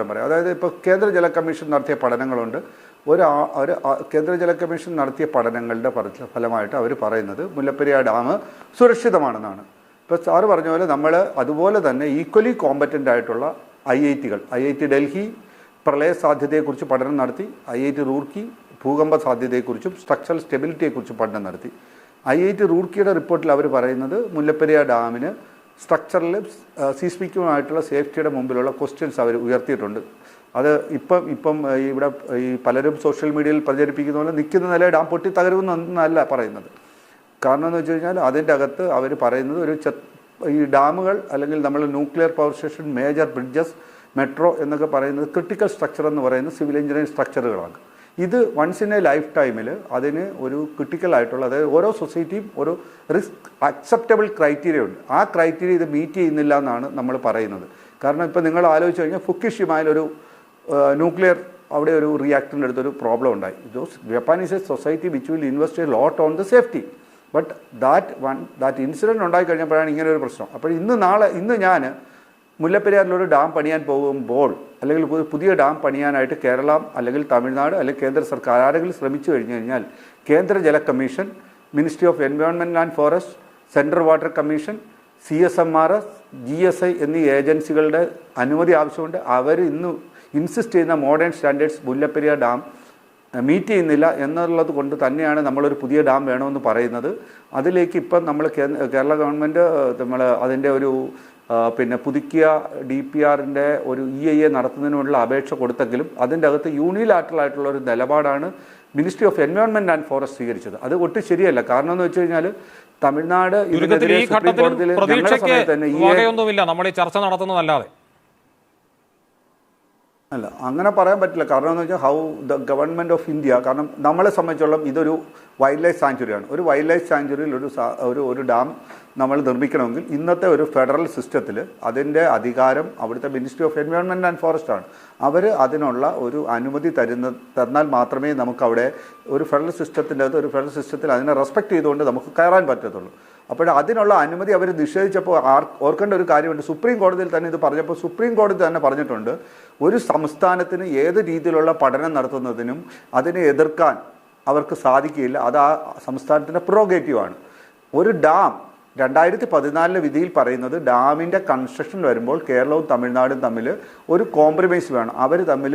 പറയാം. അതായത് ഇപ്പോൾ കേന്ദ്ര ജല കമ്മീഷൻ നടത്തിയ പഠനങ്ങളുണ്ട്. കേന്ദ്ര ജല കമ്മീഷൻ നടത്തിയ പഠനങ്ങളുടെ ഫലമായിട്ട് അവർ പറയുന്നത് മുല്ലപ്പെരിയാർ ഡാം സുരക്ഷിതമാണെന്നാണ്. ഇപ്പോൾ സാറ് പറഞ്ഞ പോലെ നമ്മൾ അതുപോലെ തന്നെ ഈക്വലി കോമ്പറ്റൻ്റ് ആയിട്ടുള്ള IIT ഡൽഹി പ്രളയ സാധ്യതയെക്കുറിച്ച് പഠനം നടത്തി, IIT റൂർക്കി ഭൂകമ്പ സാധ്യതയെക്കുറിച്ചും സ്ട്രക്ചറൽ സ്റ്റെബിലിറ്റിയെക്കുറിച്ചും പഠനം നടത്തി. IIT റൂർക്കിയുടെ റിപ്പോർട്ടിൽ അവർ പറയുന്നത് മുല്ലപ്പെരിയാർ ഡാമിന് സ്ട്രക്ചറലും സീസ്മിക്കുമായിട്ടുള്ള സേഫ്റ്റിയുടെ മുമ്പിലുള്ള ക്വസ്റ്റ്യൻസ് അവർ ഉയർത്തിയിട്ടുണ്ട്. അത് ഇപ്പം ഇവിടെ ഈ പലരും സോഷ്യൽ മീഡിയയിൽ പ്രചരിപ്പിക്കുന്ന പോലെ നിൽക്കുന്ന നില ഡാം പൊട്ടി തകരുമെന്നല്ല പറയുന്നത്. കാരണം എന്ന് വെച്ച് കഴിഞ്ഞാൽ അതിൻ്റെ അകത്ത് അവർ പറയുന്നത് ഈ ഡാമുകൾ അല്ലെങ്കിൽ നമ്മൾ nuclear power station, major bridges, metro എന്നൊക്കെ പറയുന്നത് ക്രിട്ടിക്കൽ സ്ട്രക്ചർ എന്ന് പറയുന്ന സിവിൽ എഞ്ചിനീയറിംഗ് സ്ട്രക്ചറുകളാണ്. ഇത് വൺസ് ഇൻ എ ലൈഫ് ടൈമിൽ അതിന് ഒരു ക്രിട്ടിക്കലായിട്ടുള്ള, അതായത് ഓരോ സൊസൈറ്റിയും ഒരു റിസ്ക് അക്സെപ്റ്റബിൾ ക്രൈറ്റീരിയ ഉണ്ട്. ആ ക്രൈറ്റീരിയ ഇത് മീറ്റ് ചെയ്യുന്നില്ല എന്നാണ് നമ്മൾ പറയുന്നത്. കാരണം ഇപ്പോൾ നിങ്ങൾ ആലോചിച്ച് കഴിഞ്ഞാൽ ഫുക്കുഷിമയിലൊരു ന്യൂക്ലിയർ അവിടെ ഒരു റിയാക്ടറിൻ്റെ അടുത്തൊരു പ്രോബ്ലം ഉണ്ടായി. Japan is A society which will invest a lot on the safety. But that incident ഉണ്ടായി കഴിഞ്ഞപ്പോഴാണ് ഇങ്ങനെ ഒരു പ്രശ്നം. അപ്പോൾ ഇന്ന് ഞാൻ മുല്ലപ്പെരിയാറിലൊരു ഡാം പണിയാൻ പോകുമ്പോൾ അല്ലെങ്കിൽ പുതിയ ഡാം പണിയാനായിട്ട് കേരളം അല്ലെങ്കിൽ തമിഴ്നാട് അല്ലെങ്കിൽ കേന്ദ്ര സർക്കാർ ആരെങ്കിലും ശ്രമിച്ചു കഴിഞ്ഞു കഴിഞ്ഞാൽ കേന്ദ്ര ജല commission, ministry of environment and forest, central water commission, CSMRS, GSI എന്നീ ഏജൻസികളുടെ അനുമതി ആവശ്യമുണ്ട്. അവർ ഇന്ന് ഇൻസിസ്റ്റ് ചെയ്യുന്ന modern standards Mullaperiyar dam meet ചെയ്യുന്നില്ല എന്നുള്ളത് കൊണ്ട് തന്നെയാണ് നമ്മളൊരു പുതിയ ഡാം വേണമെന്ന് പറയുന്നത്. അതിലേക്ക് ഇപ്പം നമ്മൾ കേരള ഗവൺമെൻറ് നമ്മൾ അതിൻ്റെ ഒരു പിന്നെ പുതുക്കിയ DPRൻ്റെ ഒരു EIA നടത്തുന്നതിനുള്ള അപേക്ഷ കൊടുത്തെങ്കിലും അതിൻ്റെ അകത്ത് യൂണിലാറ്ററൽ ആയിട്ടുള്ള ഒരു നിലപാടാണ് ministry of environment and forest സ്വീകരിച്ചത്. അത് ഒട്ടും ശരിയല്ല. കാരണം എന്ന് വെച്ച് കഴിഞ്ഞാൽ തമിഴ്നാട് ഇതിനെതിരെ സുപ്രീം കോടതിയിൽ ഞങ്ങളുടെ സമയത്ത് തന്നെ നമ്മൾ ഈ ചർച്ച നടത്തുന്നതല്ലാതെ അല്ല, അങ്ങനെ പറയാൻ പറ്റില്ല. കാരണം എന്ന് വെച്ചാൽ how the government of India, കാരണം നമ്മളെ സംബന്ധിച്ചോളം ഇതൊരു വൈൽഡ് ലൈഫ് സാങ്ച്വറിയാണ്. ഒരു വൈൽഡ് ലൈഫ് സാങ്ച്വറിയിൽ ഒരു ഡാം നമ്മൾ നിർമ്മിക്കണമെങ്കിൽ ഇന്നത്തെ ഒരു ഫെഡറൽ സിസ്റ്റത്തിൽ അതിൻ്റെ അധികാരം അവിടുത്തെ ministry of environment and forest ആണ്. അവർ അതിനുള്ള ഒരു അനുമതി തന്നാൽ മാത്രമേ നമുക്കവിടെ ഒരു ഫെഡറൽ സിസ്റ്റത്തിൽ അതിനെ റെസ്പെക്ട് ചെയ്തുകൊണ്ട് നമുക്ക് കയറാൻ പറ്റത്തുള്ളൂ. അപ്പോൾ അതിനുള്ള അനുമതി അവർ നിഷേധിച്ചപ്പോൾ ഓർക്കേണ്ട ഒരു കാര്യമുണ്ട്. സുപ്രീം കോടതിയിൽ തന്നെ ഇത് പറഞ്ഞപ്പോൾ സുപ്രീം കോടതി തന്നെ പറഞ്ഞിട്ടുണ്ട്, ഒരു സംസ്ഥാനത്തിന് ഏത് രീതിയിലുള്ള പഠനം നടത്തുന്നതിനും അതിനെ എതിർക്കാൻ അവർക്ക് സാധിക്കില്ല. അത് ആ സംസ്ഥാനത്തിൻ്റെ പ്രോഗേറ്റീവാണ്. ഒരു ഡാം 2014 വിധിയിൽ പറയുന്നത് ഡാമിൻ്റെ കൺസ്ട്രക്ഷൻ വരുമ്പോൾ കേരളവും തമിഴ്നാടും തമ്മിൽ ഒരു കോംപ്രമൈസ് വേണം. അവർ തമ്മിൽ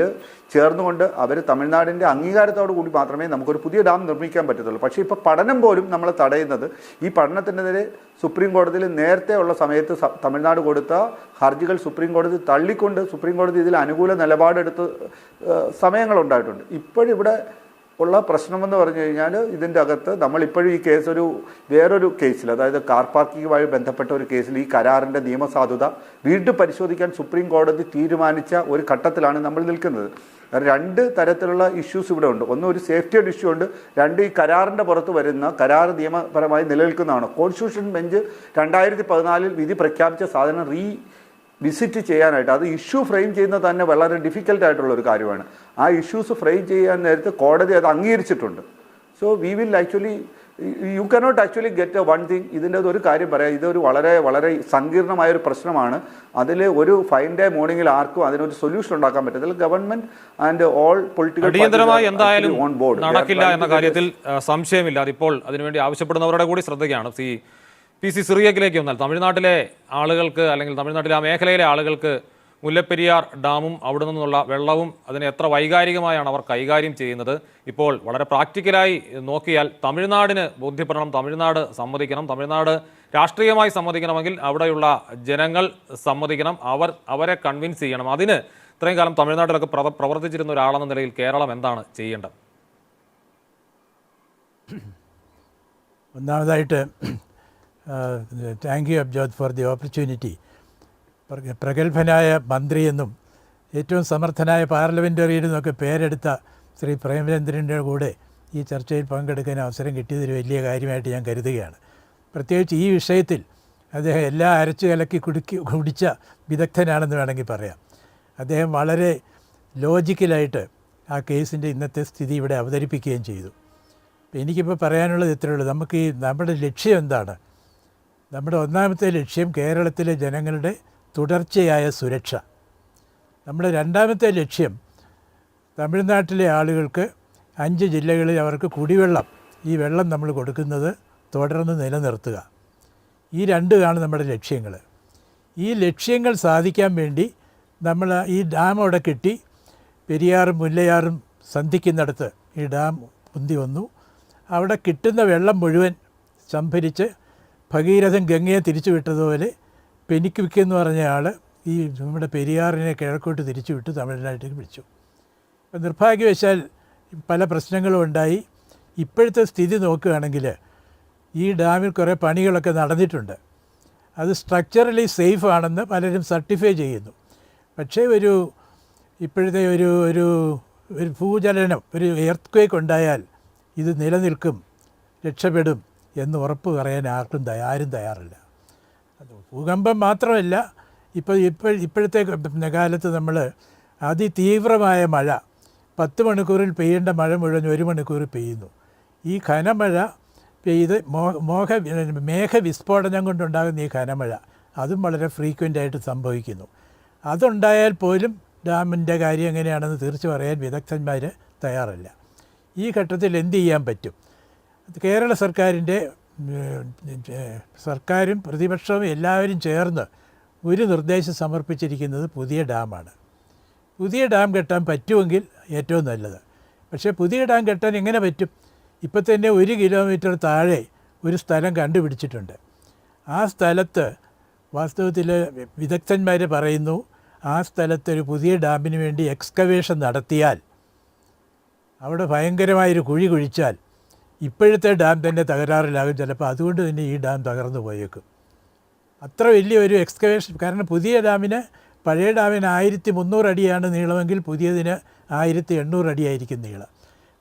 ചേർന്നുകൊണ്ട് തമിഴ്നാടിൻ്റെ അംഗീകാരത്തോടു കൂടി മാത്രമേ നമുക്കൊരു പുതിയ ഡാം നിർമ്മിക്കാൻ പറ്റത്തുള്ളൂ. പക്ഷേ ഇപ്പോൾ പഠനം പോലും നമ്മൾ തടയുന്നത് ഈ പഠനത്തിനെതിരെ സുപ്രീം കോടതിയിൽ നേരത്തെ ഉള്ള സമയത്ത് തമിഴ്നാട് കൊടുത്ത ഹർജികൾ സുപ്രീം കോടതി തള്ളിക്കൊണ്ട് സുപ്രീം കോടതി ഇതിൽ അനുകൂല നിലപാടെടുത്ത് സമയങ്ങളുണ്ടായിട്ടുണ്ട്. ഇപ്പോഴിവിടെ ഉള്ള പ്രശ്നമെന്ന് പറഞ്ഞു കഴിഞ്ഞാൽ ഇതിൻ്റെ അകത്ത് നമ്മളിപ്പോഴും ഈ കേസ് വേറൊരു കേസിൽ, അതായത് കാർ പാർക്കിങ്ങുമായി ബന്ധപ്പെട്ട ഒരു കേസിൽ ഈ കരാറിൻ്റെ നിയമസാധുത വീണ്ടും പരിശോധിക്കാൻ സുപ്രീം കോടതി തീരുമാനിച്ച ഒരു ഘട്ടത്തിലാണ് നമ്മൾ നിൽക്കുന്നത്. രണ്ട് തരത്തിലുള്ള ഇഷ്യൂസ് ഇവിടെ ഉണ്ട്. ഒന്ന്, ഒരു സേഫ്റ്റിയുടെ ഇഷ്യൂ ഉണ്ട്. രണ്ട്, ഈ കരാറിൻ്റെ പുറത്ത് വരുന്ന കരാർ നിയമപരമായി നിലനിൽക്കുന്നതാണ്. കോൺസ്റ്റിറ്റ്യൂഷൻ ബെഞ്ച് 2014 വിധി പ്രഖ്യാപിച്ച സാധനം വിസിറ്റ് ചെയ്യാനായിട്ട് അത് ഇഷ്യൂ ഫ്രെയിം ചെയ്യുന്നത് തന്നെ വളരെ ഡിഫിക്കൽട്ടായിട്ടുള്ള ഒരു കാര്യമാണ്. ആ ഇഷ്യൂസ് ഫ്രെയിം ചെയ്യാൻ നേരത്തെ കോടതി അത് അംഗീകരിച്ചിട്ടുണ്ട്. So we will actually you cannot actually get one thing. ഇതിൻ്റെ ഒരു കാര്യം പറയാം, ഇതൊരു വളരെ വളരെ സങ്കീർണമായൊരു പ്രശ്നമാണ്. അതിൽ ഒരു ഫൈൻ ഡേ മോർണിംഗിൽ ആർക്കും അതിനൊരു സൊല്യൂഷൻ ഉണ്ടാക്കാൻ പറ്റത്തില്ല. ഗവൺമെന്റ് ആൻഡ് ഓൾ പൊളിറ്റിക്കൽ അടിയന്തരമായി എന്തായാലും നടക്കില്ല എന്ന കാര്യത്തിൽ സംശയമില്ല. അതിപ്പോൾ അതിനുവേണ്ടി ആവശ്യപ്പെടുന്നവരുടെ കൂടി ശ്രദ്ധയ്ക്കാണ്. PC സിറിയക്കിലേക്ക് വന്നാൽ തമിഴ്നാട്ടിലെ ആളുകൾക്ക് അല്ലെങ്കിൽ തമിഴ്നാട്ടിലെ ആ മേഖലയിലെ ആളുകൾക്ക് മുല്ലപ്പെരിയാർ ഡാമും അവിടെ നിന്നുള്ള വെള്ളവും അതിനെ എത്ര വൈകാരികമായാണ് അവർ കൈകാര്യം ചെയ്യുന്നത്. ഇപ്പോൾ വളരെ പ്രാക്ടിക്കലായി നോക്കിയാൽ തമിഴ്നാടിന് ബോധ്യപ്പെടണം, തമിഴ്നാട് സമ്മതിക്കണം. തമിഴ്നാട് രാഷ്ട്രീയമായി സമ്മതിക്കണമെങ്കിൽ അവിടെയുള്ള ജനങ്ങൾ സമ്മതിക്കണം, അവരെ കൺവിൻസ് ചെയ്യണം. അതിന് ഇത്രയും കാലം തമിഴ്നാട്ടിലൊക്കെ പ്രവർത്തിച്ചിരുന്ന ഒരാളെന്ന നിലയിൽ കേരളം എന്താണ് ചെയ്യേണ്ടത്? ഒന്നാമതായിട്ട് thank you Abjod for the opportunity. പ്രഗത്ഭനായ മന്ത്രിയെന്നും ഏറ്റവും സമർത്ഥനായ പാർലമെൻ്ററിയനെന്നൊക്കെ പേരെടുത്ത ശ്രീ പ്രേമചന്ദ്രൻ്റെ കൂടെ ഈ ചർച്ചയിൽ പങ്കെടുക്കാൻ അവസരം കിട്ടിയതൊരു വലിയ കാര്യമായിട്ട് ഞാൻ കരുതുകയാണ്. പ്രത്യേകിച്ച് ഈ വിഷയത്തിൽ അദ്ദേഹം എല്ലാം അരച്ചു കലക്കി കുടിച്ച വിദഗ്ധനാണെന്ന് വേണമെങ്കിൽ പറയാം. അദ്ദേഹം വളരെ ലോജിക്കലായിട്ട് ആ കേസിൻ്റെ ഇന്നത്തെ സ്ഥിതി ഇവിടെ അവതരിപ്പിക്കുകയും ചെയ്തു. അപ്പോൾ എനിക്കിപ്പോൾ പറയാനുള്ളത് ഇത്രയേ ഉള്ളൂ. നമ്മുടെ ലക്ഷ്യം എന്താണ്? നമ്മുടെ ഒന്നാമത്തെ ലക്ഷ്യം കേരളത്തിലെ ജനങ്ങളുടെ തുടർച്ചയായ സുരക്ഷ. നമ്മുടെ രണ്ടാമത്തെ ലക്ഷ്യം തമിഴ്നാട്ടിലെ ആളുകൾക്ക് 5 ജില്ലകളിൽ അവർക്ക് കുടിവെള്ളം, ഈ വെള്ളം നമ്മൾ കൊടുക്കുന്നത് തുടർന്ന് നിലനിർത്തുക. ഈ രണ്ടുമാണ് നമ്മുടെ ലക്ഷ്യങ്ങൾ. ഈ ലക്ഷ്യങ്ങൾ സാധിക്കാൻ വേണ്ടി നമ്മൾ ഈ ഡാം അവിടെ കെട്ടി പെരിയാറും മുല്ലയാറും സന്ധിക്കുന്നിടത്ത് ഈ ഡാം പൊന്തി വന്നു. അവിടെ കിട്ടുന്ന വെള്ളം മുഴുവൻ സംഭരിച്ച് ഭഗീരഥൻ ഗംഗയെ തിരിച്ചു വിട്ടതുപോലെ പെനിക്വിക്ക് എന്ന് പറഞ്ഞ ആൾ ഈ നമ്മുടെ പെരിയാറിനെ കിഴക്കോട്ട് തിരിച്ചു വിട്ട് തമിഴ്നാട്ടിലേക്ക് പിടിച്ചു. അപ്പം നിർഭാഗ്യവശാൽ പല പ്രശ്നങ്ങളും ഉണ്ടായി. ഇപ്പോഴത്തെ സ്ഥിതി നോക്കുകയാണെങ്കിൽ ഈ ഡാമിൽ കുറേ പണികളൊക്കെ നടന്നിട്ടുണ്ട്. അത് സ്ട്രക്ചറലി സേഫ് ആണെന്ന് പലരും സർട്ടിഫൈ ചെയ്യുന്നു. പക്ഷേ ഇപ്പോഴത്തെ ഒരു ഭൂചലനം, ഒരു എർത്ത്ക്വേക്ക് ഉണ്ടായാൽ ഇത് നിലനിൽക്കും, രക്ഷപ്പെടും എന്ന് ഉറപ്പ് പറയാൻ ആരും തയ്യാറില്ല. ഭൂകമ്പം മാത്രമല്ല, ഇപ്പോഴത്തെ കാലത്ത് നമ്മൾ അതിതീവ്രമായ മഴ, 10 മണിക്കൂറിൽ പെയ്യേണ്ട മഴ മുഴുവൻ 1 മണിക്കൂറിൽ പെയ്യുന്നു. ഈ ഘനമഴ പെയ്ത് മേഘവിസ്ഫോടനം കൊണ്ടുണ്ടാകുന്ന ഈ ഘനമഴ അതും വളരെ ഫ്രീക്വൻ്റായിട്ട് സംഭവിക്കുന്നു. അതുണ്ടായാൽ പോലും ഡാമിൻ്റെ കാര്യം എങ്ങനെയാണെന്ന് തീർച്ച പറയാൻ വിദഗ്ധന്മാർ തയ്യാറല്ല. ഈ ഘട്ടത്തിൽ എന്ത് ചെയ്യാൻ പറ്റും? കേരള സർക്കാരും പ്രതിപക്ഷവും എല്ലാവരും ചേർന്ന് ഒരു നിർദ്ദേശം സമർപ്പിച്ചിരിക്കുന്നത് പുതിയ ഡാമാണ്. പുതിയ ഡാം കെട്ടാൻ പറ്റുമെങ്കിൽ ഏറ്റവും നല്ലത്. പക്ഷേ പുതിയ ഡാം കെട്ടാൻ എങ്ങനെ പറ്റും? ഇപ്പം തന്നെ 1 കിലോമീറ്റർ താഴെ ഒരു സ്ഥലം കണ്ടുപിടിച്ചിട്ടുണ്ട്. ആ സ്ഥലത്ത് വാസ്തവത്തിൽ വിദഗ്ധന്മാർ പറയുന്നു, ആ സ്ഥലത്ത് ഒരു പുതിയ ഡാമിന് വേണ്ടി എക്സ്കവേഷൻ നടത്തിയാൽ, അവിടെ ഭയങ്കരമായൊരു കുഴി കുഴിച്ചാൽ ഇപ്പോഴത്തെ ഡാം തന്നെ തകരാറിലാകും. ചിലപ്പോൾ അതുകൊണ്ട് തന്നെ ഈ ഡാം തകർന്നു പോയേക്കും. അത്ര വലിയൊരു എക്സ്കവേഷൻ. കാരണം പുതിയ ഡാമിന്, പഴയ ഡാമിന് 1300 അടിയാണ് നീളമെങ്കിൽ പുതിയതിന് 1800 അടിയായിരിക്കും നീളം.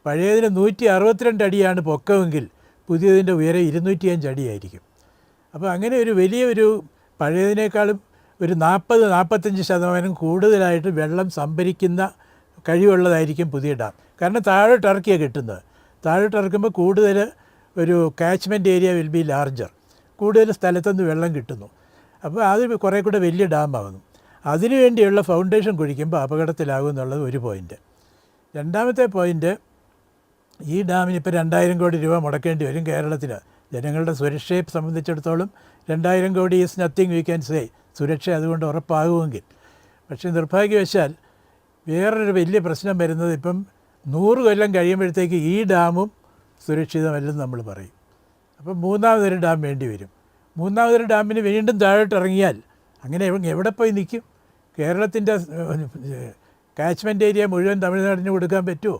പഴയതിന് 162 അടിയാണ് പൊക്കമെങ്കിൽ പുതിയതിൻ്റെ ഉയരം 205 അടിയായിരിക്കും. അപ്പോൾ അങ്ങനെ ഒരു വലിയൊരു പഴയതിനേക്കാളും ഒരു 40-45% കൂടുതലായിട്ട് വെള്ളം സംഭരിക്കുന്ന കഴിവുള്ളതായിരിക്കും പുതിയ ഡാം. കാരണം താഴോട്ട് ഇറക്കിയാണ് കിട്ടുന്നത്. താഴോട്ട് ഇറക്കുമ്പോൾ കൂടുതൽ ഒരു catchment area will be larger, കൂടുതൽ സ്ഥലത്തുനിന്ന് വെള്ളം കിട്ടുന്നു. അപ്പോൾ അത് കുറേ കൂടെ വലിയ ഡാമാകുന്നു. അതിനുവേണ്ടിയുള്ള ഫൗണ്ടേഷൻ കുഴിക്കുമ്പോൾ അപകടത്തിലാകും എന്നുള്ളത് ഒരു പോയിൻ്റ്. രണ്ടാമത്തെ പോയിൻ്റ്, ഈ ഡാമിന് ഇപ്പോൾ 2000 കോടി രൂപ മുടക്കേണ്ടി വരും കേരളത്തിന്. ജനങ്ങളുടെ സുരക്ഷയെ സംബന്ധിച്ചിടത്തോളം 2000 കോടി is nothing we can say. സുരക്ഷ അതുകൊണ്ട് ഉറപ്പാകുമെങ്കിൽ. പക്ഷേ നിർഭാഗ്യവശാൽ വേറൊരു വലിയ പ്രശ്നം വരുന്നത്, ഇപ്പം 100 കൊല്ലം കഴിയുമ്പോഴത്തേക്ക് ഈ ഡാമും സുരക്ഷിതമല്ലെന്ന് നമ്മൾ പറയും. അപ്പം മൂന്നാമതൊരു ഡാം വേണ്ടി വരും. മൂന്നാമതൊരു ഡാമിന് വീണ്ടും താഴോട്ട് ഇറങ്ങിയാൽ അങ്ങനെ എവിടെ പോയി നിൽക്കും? കേരളത്തിൻ്റെ കാച്ച്മെൻറ്റ് ഏരിയ മുഴുവൻ തമിഴ്നാടിന് കൊടുക്കാൻ പറ്റുമോ?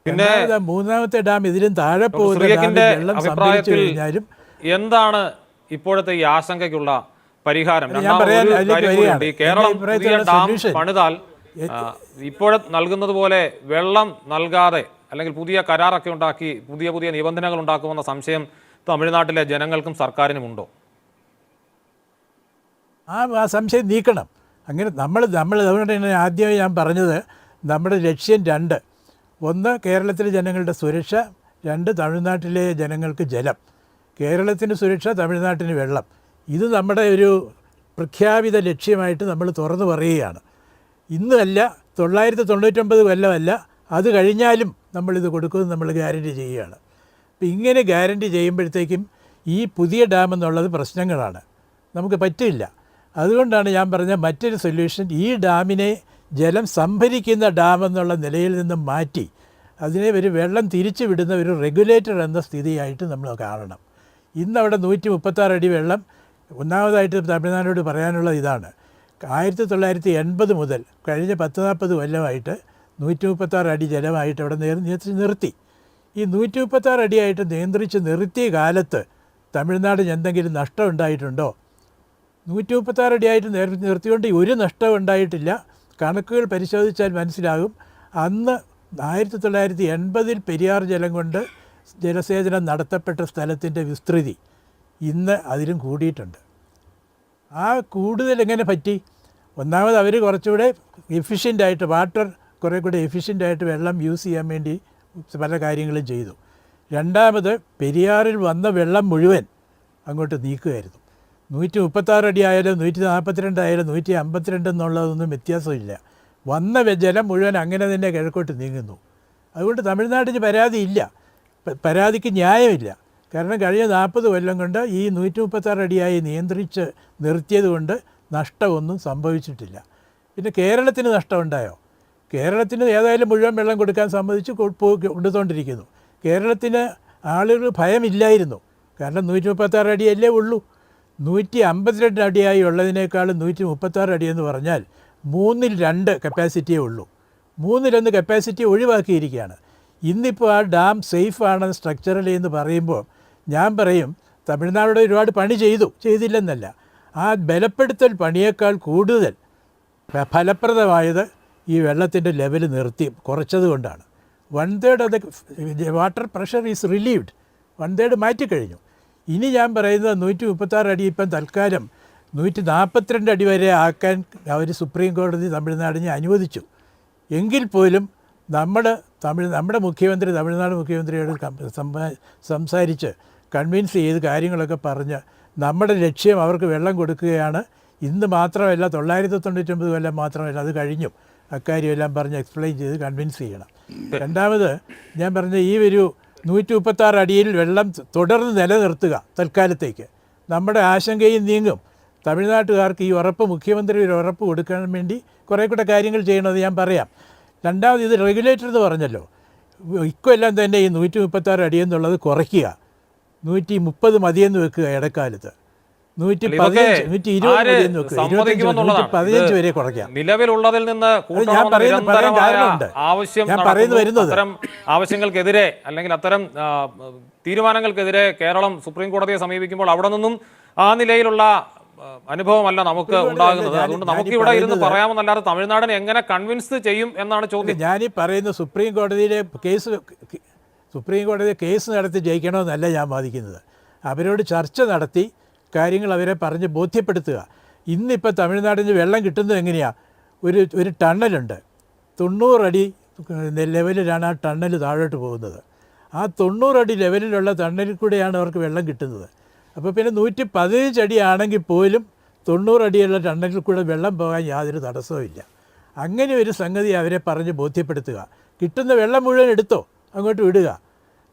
പിന്നെ മൂന്നാമത്തെ ഡാം ഇതിലും താഴെ പോകുന്ന വെള്ളം സംഭരിച്ചു കഴിഞ്ഞാലും എന്താണ് ഇപ്പോഴത്തെ ഈ ആശങ്കയ്ക്കുള്ള പരിഹാരം? ഞാൻ പറയാൻ കേരളം പുതിയ ഡാം പണിതാൽ ഇപ്പോഴെ നൽകുന്നത് പോലെ വെള്ളം നൽകാതെ അല്ലെങ്കിൽ പുതിയ കരാറൊക്കെ ഉണ്ടാക്കി പുതിയ പുതിയ നിബന്ധനകൾ ഉണ്ടാക്കുമെന്ന സംശയം തമിഴ്നാട്ടിലെ ജനങ്ങൾക്കും സർക്കാരിനുമുണ്ടോ? ആ സംശയം നീക്കണം. അങ്ങനെ നമ്മൾ അതുകൊണ്ട് തന്നെ ആദ്യമേ ഞാൻ പറഞ്ഞത്, നമ്മുടെ ലക്ഷ്യം 2: 1 കേരളത്തിലെ ജനങ്ങളുടെ സുരക്ഷ, 2 തമിഴ്നാട്ടിലെ ജനങ്ങൾക്ക് ജലം. കേരളത്തിന് സുരക്ഷ, തമിഴ്നാട്ടിന് വെള്ളം. ഇത് നമ്മുടെ ഒരു പ്രഖ്യാപിത ലക്ഷ്യമായിട്ട് നമ്മൾ തുറന്നു പറയുകയാണ്. ഇന്നല്ല, 999 കൊല്ലമല്ല, അത് കഴിഞ്ഞാലും നമ്മളിത് കൊടുക്കുമെന്ന് നമ്മൾ ഗ്യാരണ്ടി ചെയ്യുകയാണ്. അപ്പം ഇങ്ങനെ ഗ്യാരണ്ടി ചെയ്യുമ്പോഴത്തേക്കും ഈ പുതിയ ഡാം എന്നുള്ളത് പ്രശ്നങ്ങളാണ്, നമുക്ക് പറ്റില്ല. അതുകൊണ്ടാണ് ഞാൻ പറഞ്ഞ മറ്റൊരു സൊല്യൂഷൻ, ഈ ഡാമിനെ ജലം സംഭരിക്കുന്ന ഡാം എന്നുള്ള നിലയിൽ നിന്നും മാറ്റി അതിനെ ഒരു വെള്ളം തിരിച്ചു വിടുന്ന ഒരു റെഗുലേറ്റർ എന്ന സ്ഥിതിയായിട്ട് നമ്മൾ കാണണം. ഇന്നവിടെ 136 അടി വെള്ളം. ഒന്നാമതായിട്ട് തമിഴ്നാടോട് പറയാനുള്ളത് ഇതാണ്, 1980 മുതൽ കഴിഞ്ഞ 10-40 കൊല്ലമായിട്ട് 136 അടി ജലമായിട്ട് അവിടെ നിർത്തി. ഈ 136 അടിയായിട്ട് നിയന്ത്രിച്ച് നിർത്തിയ കാലത്ത് തമിഴ്നാടിന് എന്തെങ്കിലും നഷ്ടം ഉണ്ടായിട്ടുണ്ടോ? 136 അടിയായിട്ട് നിർത്തിക്കൊണ്ട് ഒരു നഷ്ടം ഉണ്ടായിട്ടില്ല. കണക്കുകൾ പരിശോധിച്ചാൽ മനസ്സിലാകും. അന്ന് 1980 പെരിയാർ ജലം കൊണ്ട് ജലസേചനം നടത്തപ്പെട്ട സ്ഥലത്തിൻ്റെ വിസ്തൃതി ഇന്ന് അതിലും കൂടിയിട്ടുണ്ട്. ആ കൂടുതൽ എങ്ങനെ പറ്റി? ഒന്നാമത് അവർ കുറച്ചുകൂടെ എഫിഷ്യൻ്റായിട്ട്, വാട്ടർ കുറേ കൂടെ എഫിഷ്യൻ്റായിട്ട് വെള്ളം യൂസ് ചെയ്യാൻ വേണ്ടി പല കാര്യങ്ങളും ചെയ്തു. രണ്ടാമത് പെരിയാറിൽ വന്ന വെള്ളം മുഴുവൻ അങ്ങോട്ട് നീക്കുകയായിരുന്നു. 136 അടി ആയാലും 142 ആയാലും 152 എന്നുള്ളതൊന്നും വ്യത്യാസമില്ല. വന്ന ജലം മുഴുവൻ അങ്ങനെ തന്നെ കിഴക്കോട്ട് നീങ്ങുന്നു. അതുകൊണ്ട് തമിഴ്നാട്ടിന് പരാതിയില്ല, പരാതിക്ക് ന്യായമില്ല. കാരണം കഴിഞ്ഞ 40 കൊല്ലം കൊണ്ട് ഈ 136 അടിയായി നിയന്ത്രിച്ച് നിർത്തിയത് കൊണ്ട് നഷ്ടമൊന്നും സംഭവിച്ചിട്ടില്ല. പിന്നെ കേരളത്തിന് നഷ്ടമുണ്ടായോ? കേരളത്തിന് ഏതായാലും മുഴുവൻ വെള്ളം കൊടുക്കാൻ സമ്മതിച്ച് കൊടുത്തുകൊണ്ടിരിക്കുന്നു. കേരളത്തിന് ആളുകൾ ഭയമില്ലായിരുന്നു. കാരണം 136 അടിയല്ലേ ഉള്ളൂ. 152 അടിയായി ഉള്ളതിനേക്കാളും 136 അടിയെന്ന് പറഞ്ഞാൽ 2/3 കപ്പാസിറ്റിയേ ഉള്ളൂ. 1/3 കപ്പാസിറ്റി ഒഴിവാക്കിയിരിക്കുകയാണ്. ഇന്നിപ്പോൾ ആ ഡാം സേഫാണ് സ്ട്രക്ചറലി എന്ന് പറയുമ്പോൾ ഞാൻ പറയും, തമിഴ്നാട് ഒരുപാട് പണി ചെയ്തില്ലെന്നല്ല, ആ ബലപ്പെടുത്തൽ പണിയേക്കാൾ കൂടുതൽ ഫലപ്രദമായത് ഈ വെള്ളത്തിൻ്റെ ലെവൽ കുറച്ചത് കൊണ്ടാണ്. 1/3 അത് വാട്ടർ പ്രഷർ ഈസ് റിലീവ്ഡ്, 1/3 മാറ്റിക്കഴിഞ്ഞു. ഇനി ഞാൻ പറയുന്നത് 136 അടി ഇപ്പം തൽക്കാലം 142 അടി വരെ ആക്കാൻ അവർ സുപ്രീം കോടതി തമിഴ്നാടിനെ അനുവദിച്ചു. എങ്കിൽ പോലും നമ്മുടെ മുഖ്യമന്ത്രി തമിഴ്നാട് മുഖ്യമന്ത്രിയോട് സംസാരിച്ച് കൺവിൻസ് ചെയ്ത് കാര്യങ്ങളൊക്കെ പറഞ്ഞ് നമ്മുടെ ലക്ഷ്യം അവർക്ക് വെള്ളം കൊടുക്കുകയാണ്. ഇന്ന് മാത്രമല്ല, 999 കൊല്ലം മാത്രമല്ല, അത് കഴിഞ്ഞു. അക്കാര്യമെല്ലാം പറഞ്ഞ് എക്സ്പ്ലെയിൻ ചെയ്ത് കൺവിൻസ് ചെയ്യണം. രണ്ടാമത് ഞാൻ പറഞ്ഞ ഈ ഒരു 136 അടിയിൽ വെള്ളം തുടർന്ന് നിലനിർത്തുക തൽക്കാലത്തേക്ക്, നമ്മുടെ ആശങ്കയും നീങ്ങും. തമിഴ്നാട്ടുകാർക്ക് ഈ ഉറപ്പ്, മുഖ്യമന്ത്രി ഒരു ഉറപ്പ് കൊടുക്കാൻ വേണ്ടി കുറേ കൂടെ കാര്യങ്ങൾ ചെയ്യണമെന്ന് ഞാൻ പറയാം. രണ്ടാമത് ഇത് റെഗുലേറ്റർ എന്ന് പറഞ്ഞല്ലോ, ഇക്കൊല്ലം തന്നെ ഈ 136 അടിയെന്നുള്ളത് കുറയ്ക്കുക, 130 മതിയെന്ന് വെക്കുക ഇടക്കാലത്ത്, 115, 120 മതിയെന്ന് വെക്കുക, 115 വരെ കുറയ്ക്കാം. നിലവിലുള്ളതിൽ നിന്ന് ഞാൻ പറയാൻ കാരണമുണ്ട്. ഞാൻ പറയുന്നത് വരുന്നത് അത്തരം ആവശ്യങ്ങൾക്കെതിരെ അല്ലെങ്കിൽ അത്തരം തീരുമാനങ്ങൾക്കെതിരെ കേരളം സുപ്രീം കോടതിയെ സമീപിക്കുമ്പോൾ അവിടെ നിന്നും ആ നിലയിലുള്ള അനുഭവമല്ല നമുക്ക് ഉണ്ടാകുന്നത്. അതുകൊണ്ട് നമുക്ക് ഇവിടെ ഇരുന്ന് പറയാമെന്നല്ലാതെ തമിഴ്നാടിനെ എങ്ങനെ കൺവിൻസ് ചെയ്യും എന്നാണ് ചോദ്യം. ഞാനീ പറയുന്ന സുപ്രീം കോടതിയിലെ കേസ് നടത്തി ജയിക്കണമെന്നല്ല ഞാൻ വാദിക്കുന്നത്. അവരോട് ചർച്ച നടത്തി കാര്യങ്ങൾ അവരെ പറഞ്ഞ് ബോധ്യപ്പെടുത്തുക. ഇന്നിപ്പോൾ തമിഴ്നാടിന് വെള്ളം കിട്ടുന്നത് എങ്ങനെയാണ്? ഒരു ടണ്ണലുണ്ട്, 90 അടി ലെവലിലാണ് ആ ടണ്ണൽ താഴോട്ട് പോകുന്നത്. ആ 90 അടി ലെവലിലുള്ള ടണ്ണലിൽ കൂടെയാണ് അവർക്ക് വെള്ളം കിട്ടുന്നത്. അപ്പോൾ പിന്നെ 115 അടി ആണെങ്കിൽ പോലും 90 അടിയുള്ള ടണ്ണലിൽ കൂടെ വെള്ളം പോകാൻ യാതൊരു തടസ്സവുമില്ല. അങ്ങനെ ഒരു സംഗതി അവരെ പറഞ്ഞ് ബോധ്യപ്പെടുത്തുക. കിട്ടുന്ന വെള്ളം മുഴുവൻ എടുത്തോ, അങ്ങോട്ട് വിടുക.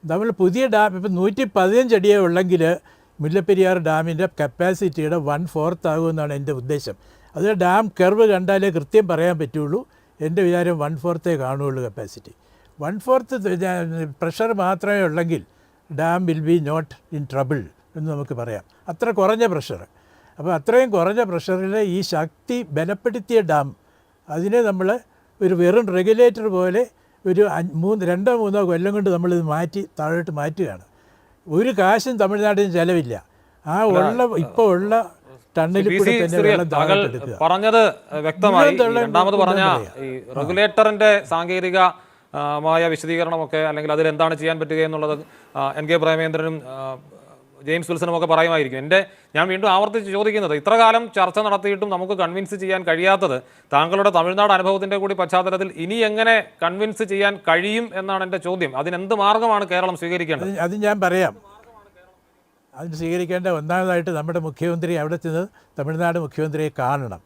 നമ്മൾ പുതിയ ഡാം ഇപ്പം 115 അടിയേ ഉള്ളെങ്കിൽ മുല്ലപ്പെരിയാർ ഡാമിൻ്റെ കപ്പാസിറ്റിയുടെ 1/4 ആകുമെന്നാണ് എൻ്റെ ഉദ്ദേശം. അത് ഡാം കർവ് കണ്ടാലേ കൃത്യം പറയാൻ പറ്റുള്ളൂ. എൻ്റെ വിചാരം 1/4 കാണുകയുള്ളൂ കപ്പാസിറ്റി. 1/4 പ്രഷർ മാത്രമേ ഉള്ളെങ്കിൽ dam will be not in trouble എന്ന് നമുക്ക് പറയാം. അത്ര കുറഞ്ഞ പ്രഷർ. അപ്പോൾ അത്രയും കുറഞ്ഞ പ്രഷറിൽ ഈ ശക്തി ബലപ്പെടുത്തിയ ഡാം, അതിനെ നമ്മൾ ഒരു വെറും റെഗുലേറ്റർ പോലെ ഒരു 2-3 കൊല്ലം കൊണ്ട് നമ്മളിത് താഴോട്ട് മാറ്റുകയാണ്. ഒരു കാശും തമിഴ്നാട്ടിന് ചിലവില്ല. ആ ഇപ്പോൾ ഉള്ള ടണ്ണിൽ കൂടി തന്നെ വെള്ളം താഴോട്ടെടുക്കുക. പറഞ്ഞത് വ്യക്തമായി. രണ്ടാമത് പറഞ്ഞ ഈ റെഗുലേറ്ററിന്റെ സാങ്കേതികമായ വിശദീകരണമൊക്കെ, അല്ലെങ്കിൽ അതിൽ എന്താണ് ചെയ്യാൻ പറ്റുക എന്നുള്ളത് NK പ്രേമേന്ദ്രനും ജെയിംസ് വിൽസണും ഒക്കെ പറയുമായിരിക്കും. ഞാൻ വീണ്ടും ആവർത്തിച്ച് ചോദിക്കുന്നത്, ഇത്ര കാലം ചർച്ച നടത്തിയിട്ടും നമുക്ക് കൺവിൻസ് ചെയ്യാൻ കഴിയാത്തത് താങ്കളുടെ തമിഴ്നാട് അനുഭവത്തിന്റെ കൂടി പശ്ചാത്തലത്തിൽ ഇനി എങ്ങനെ കൺവിൻസ് ചെയ്യാൻ കഴിയും എന്നാണ് എൻ്റെ ചോദ്യം. അതിനെന്ത് മാർഗമാണ് കേരളം സ്വീകരിക്കേണ്ടത്? അത് ഞാൻ പറയാം. അതിന് സ്വീകരിക്കേണ്ട ഒന്നാമതായിട്ട് നമ്മുടെ മുഖ്യമന്ത്രി അവിടെ ചെന്ന് തമിഴ്നാട് മുഖ്യമന്ത്രിയെ കാണണം.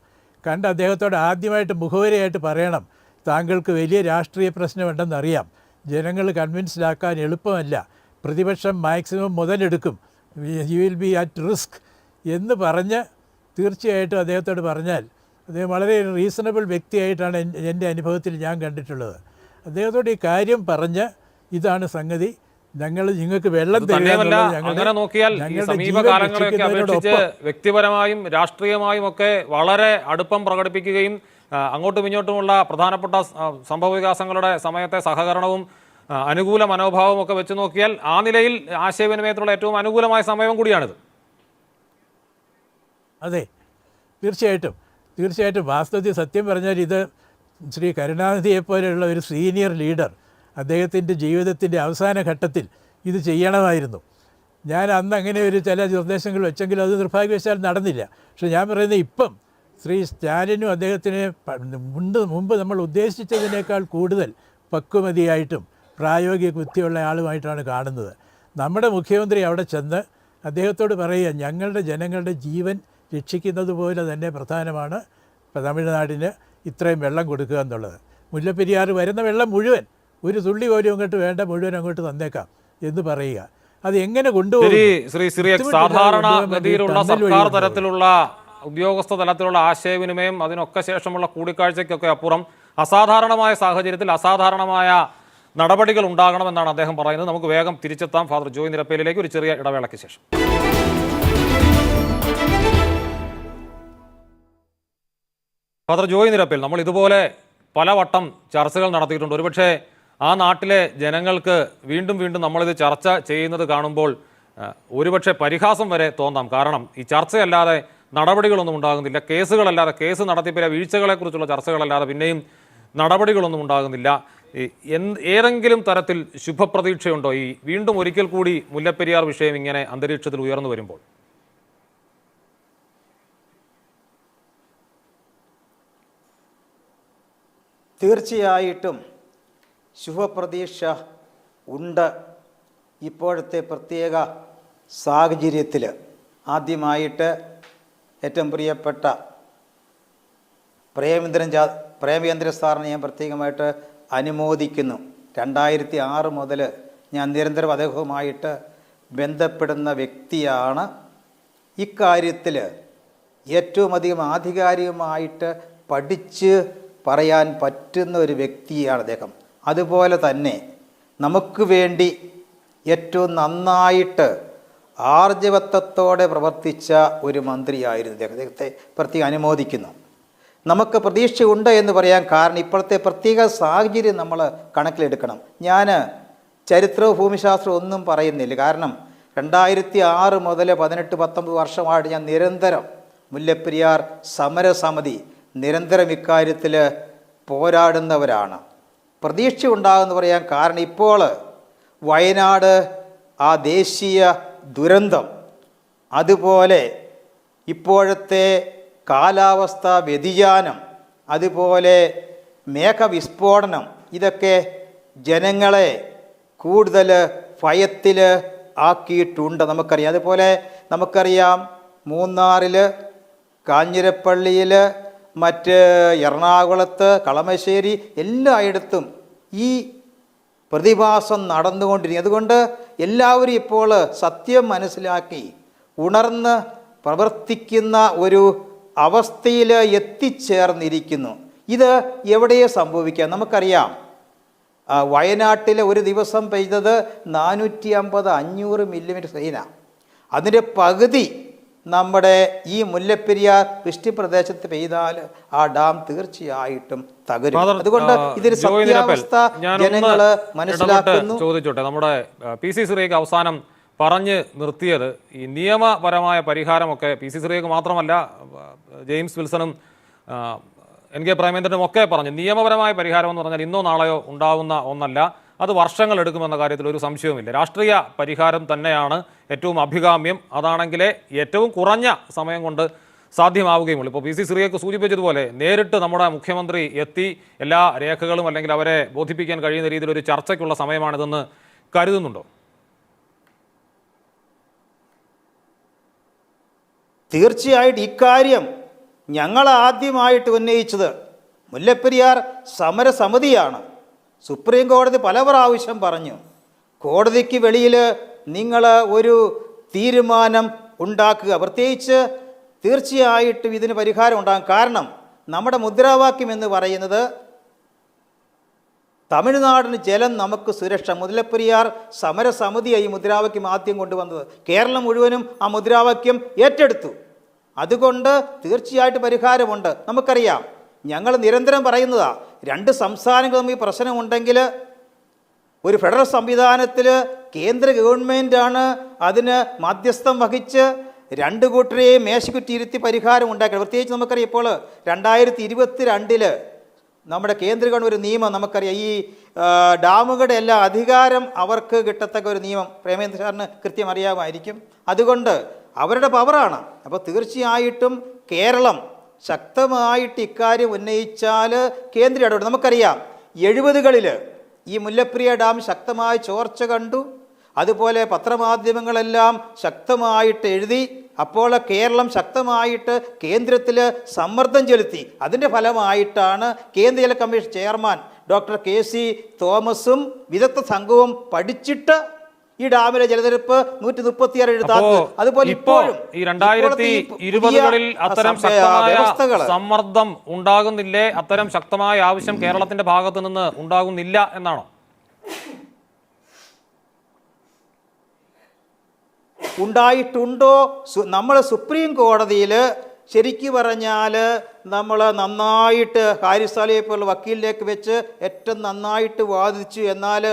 കണ്ട് അദ്ദേഹത്തോട് ആദ്യമായിട്ട് മുഖവരിയായിട്ട് പറയണം, താങ്കൾക്ക് വലിയ രാഷ്ട്രീയ പ്രശ്നമുണ്ടെന്നറിയാം, ജനങ്ങൾ കൺവിൻസ്ഡാക്കാൻ എളുപ്പമല്ല, പ്രതിപക്ഷം മാക്സിമം മുതലെടുക്കും, you will be at risk എന്ന് പറഞ്ഞ് തീർച്ചയായിട്ടും അദ്ദേഹത്തോട് പറഞ്ഞാൽ, അദ്ദേഹം വളരെ റീസണബിൾ വ്യക്തിയായിട്ടാണ് എൻ്റെ അനുഭവത്തിൽ ഞാൻ കണ്ടിട്ടുള്ളത്. അദ്ദേഹത്തോട് ഈ കാര്യം പറഞ്ഞ് ഇതാണ് സംഗതി, നിങ്ങൾക്ക് വെള്ളം അങ്ങനെ നോക്കിയാൽ സമീപകാലങ്ങളെയൊക്കെ അപേക്ഷിച്ച് വ്യക്തിപരമായും രാഷ്ട്രീയമായും ഒക്കെ വളരെ അടുപ്പം പ്രകടിപ്പിക്കുകയും അങ്ങോട്ടും ഇങ്ങോട്ടുമുള്ള പ്രധാനപ്പെട്ട സംഭവ വികാസങ്ങളുടെ സമയത്തെ സഹകരണവും അനുകൂല മനോഭാവം ഒക്കെ വെച്ച് നോക്കിയാൽ ആ നിലയിൽ ആശയവിനിമയത്തിലുള്ള ഏറ്റവും അനുകൂലമായ സമയം കൂടിയാണിത്. അതെ, തീർച്ചയായിട്ടും വാസ്തവത്തിൽ സത്യം പറഞ്ഞാൽ ഇത് ശ്രീ കരുണാനിധിയെപ്പോലെയുള്ള ഒരു സീനിയർ ലീഡർ അദ്ദേഹത്തിൻ്റെ ജീവിതത്തിൻ്റെ അവസാന ഘട്ടത്തിൽ ഇത് ചെയ്യണമായിരുന്നു. ഞാൻ അന്ന് അങ്ങനെ ഒരു ചില നിർദ്ദേശങ്ങൾ വെച്ചെങ്കിലും അത് നിർഭാഗ്യവശാൽ നടന്നില്ല. പക്ഷേ ഞാൻ പറയുന്നത്, ഇപ്പം ശ്രീ സ്റ്റാലിനും അദ്ദേഹത്തിന് മുമ്പ് നമ്മൾ ഉദ്ദേശിച്ചതിനേക്കാൾ കൂടുതൽ പക്വമതിയായിട്ടും പ്രായോഗിക ബുദ്ധിയുള്ള ആളുമായിട്ടാണ് കാണുന്നത്. നമ്മുടെ മുഖ്യമന്ത്രി അവിടെ ചെന്ന് അദ്ദേഹത്തോട് പറയുക, ഞങ്ങളുടെ ജനങ്ങളുടെ ജീവൻ രക്ഷിക്കുന്നത് പോലെ തന്നെ പ്രധാനമാണ് തമിഴ്നാടിന് ഇത്രയും വെള്ളം കൊടുക്കുക എന്നുള്ളത്. മുല്ലപ്പെരിയാർ വരുന്ന വെള്ളം മുഴുവൻ, ഒരു തുള്ളി പോലും അങ്ങോട്ട് വേണ്ട, മുഴുവൻ അങ്ങോട്ട് തന്നേക്കാം എന്ന് പറയുക. അത് എങ്ങനെ കൊണ്ടുപോകും? സാധാരണ ഗതിയിലുള്ള സർക്കാർ തലത്തിലുള്ള ഉദ്യോഗസ്ഥ തലത്തിലുള്ള ആശയവിനിമയം, അതിനൊക്കെ ശേഷമുള്ള കൂടിക്കാഴ്ചയ്ക്കൊക്കെ അപ്പുറം അസാധാരണമായ സാഹചര്യത്തിൽ അസാധാരണമായ നടപടികൾ ഉണ്ടാകണമെന്നാണ് അദ്ദേഹം പറയുന്നത്. നമുക്ക് വേഗം തിരിച്ചെത്താം ഫാദർ ജോയ് നിരപ്പേലിലേക്ക് ഒരു ചെറിയ ഇടവേളയ്ക്ക് ശേഷം. ഫാദർ ജോയ് നിരപ്പേൽ, നമ്മൾ ഇതുപോലെ പലവട്ടം ചർച്ചകൾ നടത്തിയിട്ടുണ്ട്. ഒരുപക്ഷെ ആ നാട്ടിലെ ജനങ്ങൾക്ക് വീണ്ടും നമ്മളിത് ചർച്ച ചെയ്യുന്നത് കാണുമ്പോൾ ഒരുപക്ഷെ പരിഹാസം വരെ തോന്നാം. കാരണം ഈ ചർച്ചയല്ലാതെ നടപടികളൊന്നും ഉണ്ടാകുന്നില്ല, കേസുകളല്ലാതെ, കേസ് നടത്തിപ്പിലെ വീഴ്ചകളെക്കുറിച്ചുള്ള ചർച്ചകളല്ലാതെ പിന്നെയും നടപടികളൊന്നും ഉണ്ടാകുന്നില്ല. ഏതെങ്കിലും തരത്തിൽ ശുഭപ്രതീക്ഷയുണ്ടോ ഈ വീണ്ടും ഒരിക്കൽ കൂടി മുല്ലപ്പെരിയാർ വിഷയം ഇങ്ങനെ അന്തരീക്ഷത്തിൽ ഉയർന്നു വരുമ്പോൾ? തീർച്ചയായിട്ടും ശുഭപ്രതീക്ഷ ഉണ്ട്. ഇപ്പോഴത്തെ പ്രത്യേക സാഹചര്യത്തിൽ ആദ്യമായിട്ട് ഏറ്റവും പ്രിയപ്പെട്ട പ്രേമേന്ദ്രൻ സാറിനെ ഞാൻ പ്രത്യേകമായിട്ട് അനുമോദിക്കുന്നു. 2006 മുതൽ ഞാൻ നിരന്തരം അദ്ദേഹവുമായിട്ട് ബന്ധപ്പെടുന്ന വ്യക്തിയാണ്. ഇക്കാര്യത്തിൽ ഏറ്റവും അധികം ആധികാരികമായിട്ട് പഠിച്ച് പറയാൻ പറ്റുന്ന ഒരു വ്യക്തിയാണ് അദ്ദേഹം. അതുപോലെ തന്നെ നമുക്ക് വേണ്ടി ഏറ്റവും നന്നായിട്ട് ആർജവത്വത്തോടെ പ്രവർത്തിച്ച ഒരു മന്ത്രിയായിരുന്നു അദ്ദേഹത്തെ പ്രത്യേകം അനുമോദിക്കുന്നു. നമുക്ക് പ്രതീക്ഷയുണ്ട് എന്ന് പറയാൻ കാരണം ഇപ്പോഴത്തെ പ്രത്യേക സാഹചര്യം നമ്മൾ കണക്കിലെടുക്കണം. ഞാൻ ചരിത്രവും ഭൂമിശാസ്ത്രവും ഒന്നും പറയുന്നില്ല. കാരണം 2006 മുതൽ 18-19 വർഷമായിട്ട് ഞാൻ നിരന്തരം മുല്ലപ്പെരിയാർ സമരസമിതി നിരന്തരം ഇക്കാര്യത്തിൽ പോരാടുന്നവരാണ്. പ്രതീക്ഷ ഉണ്ടാകുമെന്ന് പറയാൻ കാരണം ഇപ്പോൾ വയനാട് ആ ദേശീയ ദുരന്തം, അതുപോലെ ഇപ്പോഴത്തെ കാലാവസ്ഥാ വ്യതിയാനം, അതുപോലെ മേഘവിസ്ഫോടനം, ഇതൊക്കെ ജനങ്ങളെ കൂടുതൽ ഭയത്തിൽ ആക്കിയിട്ടുണ്ട്. നമുക്കറിയാം. അതുപോലെ നമുക്കറിയാം മൂന്നാറിൽ, കാഞ്ഞിരപ്പള്ളിയിൽ, മറ്റ് എറണാകുളത്ത്, കളമശ്ശേരി എല്ലായിടത്തും ഈ പ്രതിഭാസം നടന്നുകൊണ്ടിരിക്കും. അതുകൊണ്ട് എല്ലാവരും ഇപ്പോൾ സത്യം മനസ്സിലാക്കി ഉണർന്ന് പ്രവർത്തിക്കുന്ന ഒരു അവസ്ഥയിൽ എത്തിച്ചേർന്നിരിക്കുന്നു. ഇത് എവിടെയേ സംഭവിക്കാം? നമുക്കറിയാം, വയനാട്ടിൽ ഒരു ദിവസം പെയ്തത് 450-500 മില്ലിമീറ്റർ റെയിനാണ്. അതിൻ്റെ പകുതി നമ്മുടെ ഈ മുല്ലപ്പെരിയാർ വൃഷ്ടിപ്രദേശത്ത് പെയ്താൽ ആ ഡാം തീർച്ചയായിട്ടും തകരും. അതുകൊണ്ട് ഇതൊരു സത്യാവസ്ഥ ജനങ്ങൾ മനസ്സിലാക്കുന്നു. ചോദിച്ചോട്ടെ, നമ്മുടെ PC ശ്രീക്ക് അവസാനം പറഞ്ഞ് നിർത്തിയത് ഈ നിയമപരമായ പരിഹാരമൊക്കെ PC ശ്രീക്ക് മാത്രമല്ല, ജെയിംസ് വിൽസണും NK പ്രേമേന്ദ്രനും ഒക്കെ പറഞ്ഞു, നിയമപരമായ പരിഹാരം എന്ന് പറഞ്ഞാൽ ഇന്നോ നാളെയോ ഉണ്ടാവുന്ന ഒന്നല്ല, അത് വർഷങ്ങൾ എടുക്കുമെന്ന കാര്യത്തിൽ ഒരു സംശയവുമില്ല. രാഷ്ട്രീയ പരിഹാരം തന്നെയാണ് ഏറ്റവും അഭികാമ്യം. അതാണെങ്കിലേ ഏറ്റവും കുറഞ്ഞ സമയം കൊണ്ട് സാധ്യമാവുകയുമുള്ളൂ. ഇപ്പോൾ PC ശ്രീയൊക്കെ സൂചിപ്പിച്ചതുപോലെ നേരിട്ട് നമ്മുടെ മുഖ്യമന്ത്രി എത്തി എല്ലാ രേഖകളും അല്ലെങ്കിൽ അവരെ ബോധിപ്പിക്കാൻ കഴിയുന്ന രീതിയിൽ ഒരു ചർച്ചയ്ക്കുള്ള സമയമാണിതെന്ന് കരുതുന്നുണ്ടോ? തീർച്ചയായിട്ടും ഇക്കാര്യം ഞങ്ങൾ ആദ്യമായിട്ട് ഉന്നയിച്ചത് മുല്ലപ്പെരിയാർ സമരസമിതിയാണ്. സുപ്രീം കോടതി പല പ്രാവശ്യം പറഞ്ഞു, കോടതിക്ക് വെളിയിൽ നിങ്ങൾ ഒരു തീരുമാനം ഉണ്ടാക്കുക, പ്രത്യേകിച്ച് തീർച്ചയായിട്ടും ഇതിന് പരിഹാരം ഉണ്ടാകും. കാരണം നമ്മുടെ മുദ്രാവാക്യം എന്ന് പറയുന്നത് തമിഴ്നാടിന് ജലം നമുക്ക് സുരക്ഷ. മുല്ലപ്പെരിയാർ സമരസമിതിയായി ഈ മുദ്രാവാക്യം ആദ്യം കൊണ്ടുവന്നത്. കേരളം മുഴുവനും ആ മുദ്രാവാക്യം ഏറ്റെടുത്തു. അതുകൊണ്ട് തീർച്ചയായിട്ടും പരിഹാരമുണ്ട്. നമുക്കറിയാം, ഞങ്ങൾ നിരന്തരം പറയുന്നതാണ്, രണ്ട് സംസ്ഥാനങ്ങൾ തമ്മിൽ പ്രശ്നമുണ്ടെങ്കിൽ ഒരു ഫെഡറൽ സംവിധാനത്തിൽ കേന്ദ്ര ഗവൺമെൻറ്റാണ് അതിന് മധ്യസ്ഥം വഹിച്ച് രണ്ട് കൂട്ടരെയും മേശയ്ക്കുറ്റിയിരുത്തി പരിഹാരം ഉണ്ടാക്കണം. പ്രത്യേകിച്ച് നമുക്കറിയാം, ഇപ്പോൾ 2022 നമ്മുടെ കേന്ദ്ര ഗവൺമെൻറ് ഒരു നിയമം നമുക്കറിയാം, ഈ ഡാമുകളുടെ എല്ലാ അധികാരം അവർക്ക് കിട്ടത്തക്ക ഒരു നിയമം പ്രേമേന്ദ്ര സാറിന് കൃത്യം അറിയാമായിരിക്കും. അതുകൊണ്ട് അവരുടെ പവറാണ്. അപ്പോൾ തീർച്ചയായിട്ടും കേരളം ശക്തമായിട്ട് ഇക്കാര്യം ഉന്നയിച്ചാൽ കേന്ദ്ര ഇടപെടും. നമുക്കറിയാം 70കളിൽ ഈ മുല്ലപ്പെരിയാർ ഡാം ശക്തമായ ചോർച്ച കണ്ടു. അതുപോലെ പത്രമാധ്യമങ്ങളെല്ലാം ശക്തമായിട്ട് എഴുതി. അപ്പോൾ കേരളം ശക്തമായിട്ട് കേന്ദ്രത്തിൽ സമ്മർദ്ദം ചെലുത്തി. അതിൻ്റെ ഫലമായിട്ടാണ് കേന്ദ്ര ജല കമ്മീഷൻ ചെയർമാൻ ഡോക്ടർ KC തോമസും വിദഗ്ധ സംഘവും പഠിച്ചിട്ട് ഈ ഡാമിലെ ജലനിരപ്പ് 136 എഴുതാത്തത്. അതുപോലെ ഇപ്പോഴും ഈ 2020കളിൽ അത്തരം ശക്തമായ സമ്മർദ്ദം ഉണ്ടാകുന്നില്ലേ? അത്തരം ശക്തമായ ആവശ്യം കേരളത്തിന്റെ ഭാഗത്ത് നിന്ന് ഉണ്ടാകുന്നില്ല എന്നാണോ? ഉണ്ടായിട്ടുണ്ടോ? നമ്മൾ സുപ്രീം കോടതിയിൽ ശരിക്കും പറഞ്ഞാൽ നമ്മൾ നന്നായിട്ട് ഹാരിസാലയെ പോലുള്ള വക്കീലിലേക്ക് വെച്ച് ഏറ്റവും നന്നായിട്ട് വാദിച്ചു. എന്നാൽ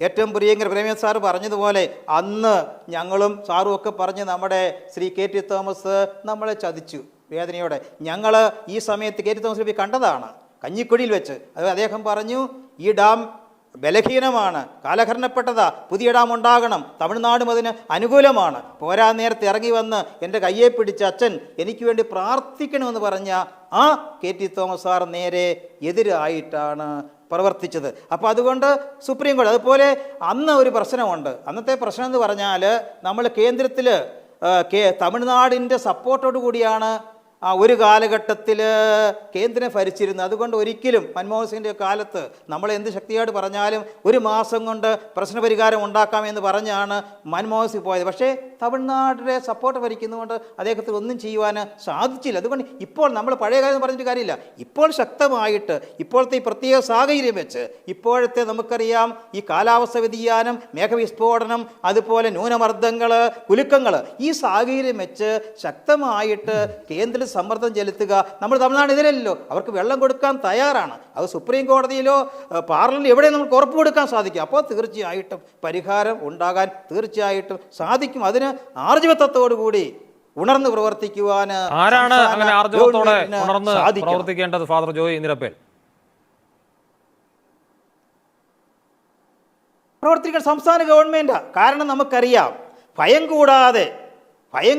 ഏറ്റവും പ്രിയങ്കര പ്രേമേന്ദ്ര സാറ് പറഞ്ഞതുപോലെ അന്ന് ഞങ്ങളും സാറും ഒക്കെ പറഞ്ഞ് നമ്മുടെ ശ്രീ KT തോമസ് നമ്മളെ ചതിച്ചു വേദനയോടെ. ഞങ്ങൾ ഈ സമയത്ത് KT തോമസ് കണ്ടതാണ് കഞ്ഞിക്കുഴിയിൽ വെച്ച്. അത് അദ്ദേഹം പറഞ്ഞു, ഈ ഡാം ബലഹീനമാണ്, കാലഹരണപ്പെട്ടതാ, പുതിയ ഡാം ഉണ്ടാകണം, തമിഴ്നാടും അതിന് അനുകൂലമാണ്. പോരാ നേരത്തെ ഇറങ്ങി വന്ന് എൻ്റെ കയ്യെ പിടിച്ച അച്ഛൻ എനിക്ക് വേണ്ടി പ്രാർത്ഥിക്കണമെന്ന് പറഞ്ഞ ആ KT തോമസ് സാർ നേരെ എതിരായിട്ടാണ് പ്രവർത്തിച്ചത്. അപ്പോൾ അതുകൊണ്ട് സുപ്രീം കോടതി അതുപോലെ അന്ന് ഒരു പ്രശ്നമുണ്ട്. അന്നത്തെ പ്രശ്നം എന്ന് പറഞ്ഞാൽ നമ്മൾ കേന്ദ്രത്തിൽ തമിഴ്നാടിൻ്റെ സപ്പോർട്ടോടു കൂടിയാണ് ഒരു കാലഘട്ടത്തിൽ കേന്ദ്രം ഭരിച്ചിരുന്നത്. അതുകൊണ്ട് ഒരിക്കലും മൻമോഹൻ സിംഗിൻ്റെ കാലത്ത് നമ്മൾ എന്ത് ശക്തിയായിട്ട് പറഞ്ഞാലും ഒരു മാസം കൊണ്ട് പ്രശ്നപരിഹാരം ഉണ്ടാക്കാമെന്ന് പറഞ്ഞാണ് മൻമോഹൻ സിംഗ് പോയത്. പക്ഷേ തമിഴ്നാടിൻ്റെ സപ്പോർട്ട് ഭരിക്കുന്നതുകൊണ്ട് അദ്ദേഹത്തിന് ഒന്നും ചെയ്യുവാൻ സാധിച്ചില്ല. അതുകൊണ്ട് ഇപ്പോൾ നമ്മൾ പഴയ കാര്യം പറഞ്ഞിട്ട് കാര്യമില്ല. ഇപ്പോൾ ശക്തമായിട്ട് ഇപ്പോഴത്തെ ഈ പ്രത്യേക സാഹചര്യം വെച്ച് ഇപ്പോഴത്തെ നമുക്കറിയാം ഈ കാലാവസ്ഥ വ്യതിയാനം, മേഘവിസ്ഫോടനം, അതുപോലെ ന്യൂനമർദ്ദങ്ങൾ, കുലുക്കങ്ങൾ, ഈ സാഹചര്യം വെച്ച് ശക്തമായിട്ട് കേന്ദ്ര സമ്മർദ്ദം ചെലുത്തുക. നമ്മൾ തമിഴ്നാട് എതിരല്ലോ, അവർക്ക് വെള്ളം കൊടുക്കാൻ തയ്യാറാണ്. അത് സുപ്രീം കോടതിയിലോ പാർലമെൻറ്റിൽ എവിടെയും നമുക്ക് ഉറപ്പ് കൊടുക്കാൻ സാധിക്കും. അപ്പോൾ തീർച്ചയായിട്ടും പരിഹാരം ഉണ്ടാകാൻ തീർച്ചയായിട്ടും സാധിക്കും. അതിന് ആർജവത്വത്തോടു കൂടി ഉണർന്ന് പ്രവർത്തിക്കുവാൻ ആരാണ് അങ്ങനെ ആർജവത്തോടെ ഉണർന്ന് പ്രവർത്തിക്കേണ്ടത്? ഫാദർ ജോയ് നിരപ്പേൽ. പ്രവർത്തിക്കാൻ സംസ്ഥാന ഗവൺമെൻറ്റാണ്. കാരണം നമുക്കറിയാം, ഭയം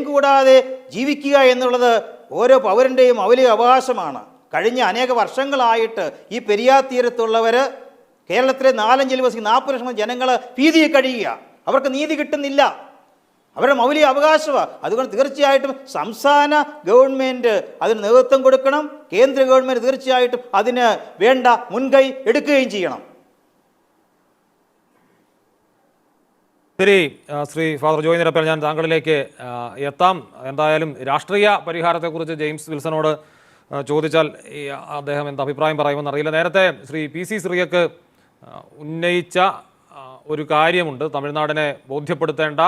കൂടാതെ ജീവിക്കുക എന്നുള്ളത് ഓരോ പൗരൻ്റെയും മൗലിക അവകാശമാണ്. കഴിഞ്ഞ അനേക വർഷങ്ങളായിട്ട് ഈ പെരിയാർ തീരത്തുള്ളവർ, കേരളത്തിലെ 40 ലക്ഷം ജനങ്ങൾ ഭീതിയിൽ കഴിയുക. അവർക്ക് നീതി കിട്ടുന്നില്ല, അവരുടെ മൗലിക അവകാശമാണ്. അതുകൊണ്ട് തീർച്ചയായിട്ടും സംസ്ഥാന ഗവൺമെൻറ് അതിന് നേതൃത്വം കൊടുക്കണം. കേന്ദ്ര ഗവൺമെൻറ് തീർച്ചയായിട്ടും അതിന് വേണ്ട മുൻകൈ എടുക്കുകയും ചെയ്യണം. ശരി, ശ്രീ ഫാദർ ജോയ് നിരപ്പേൽ, ഞാൻ താങ്കളിലേക്ക് എത്താം. എന്തായാലും രാഷ്ട്രീയ പരിഹാരത്തെക്കുറിച്ച് ജെയിംസ് വിൽസണോട് ചോദിച്ചാൽ അദ്ദേഹം എന്താ അഭിപ്രായം പറയുമെന്ന് അറിയില്ല. നേരത്തെ ശ്രീ PC ശ്രീയക്ക് ഉന്നയിച്ച ഒരു കാര്യമുണ്ട്, തമിഴ്നാടിനെ ബോധ്യപ്പെടുത്തേണ്ട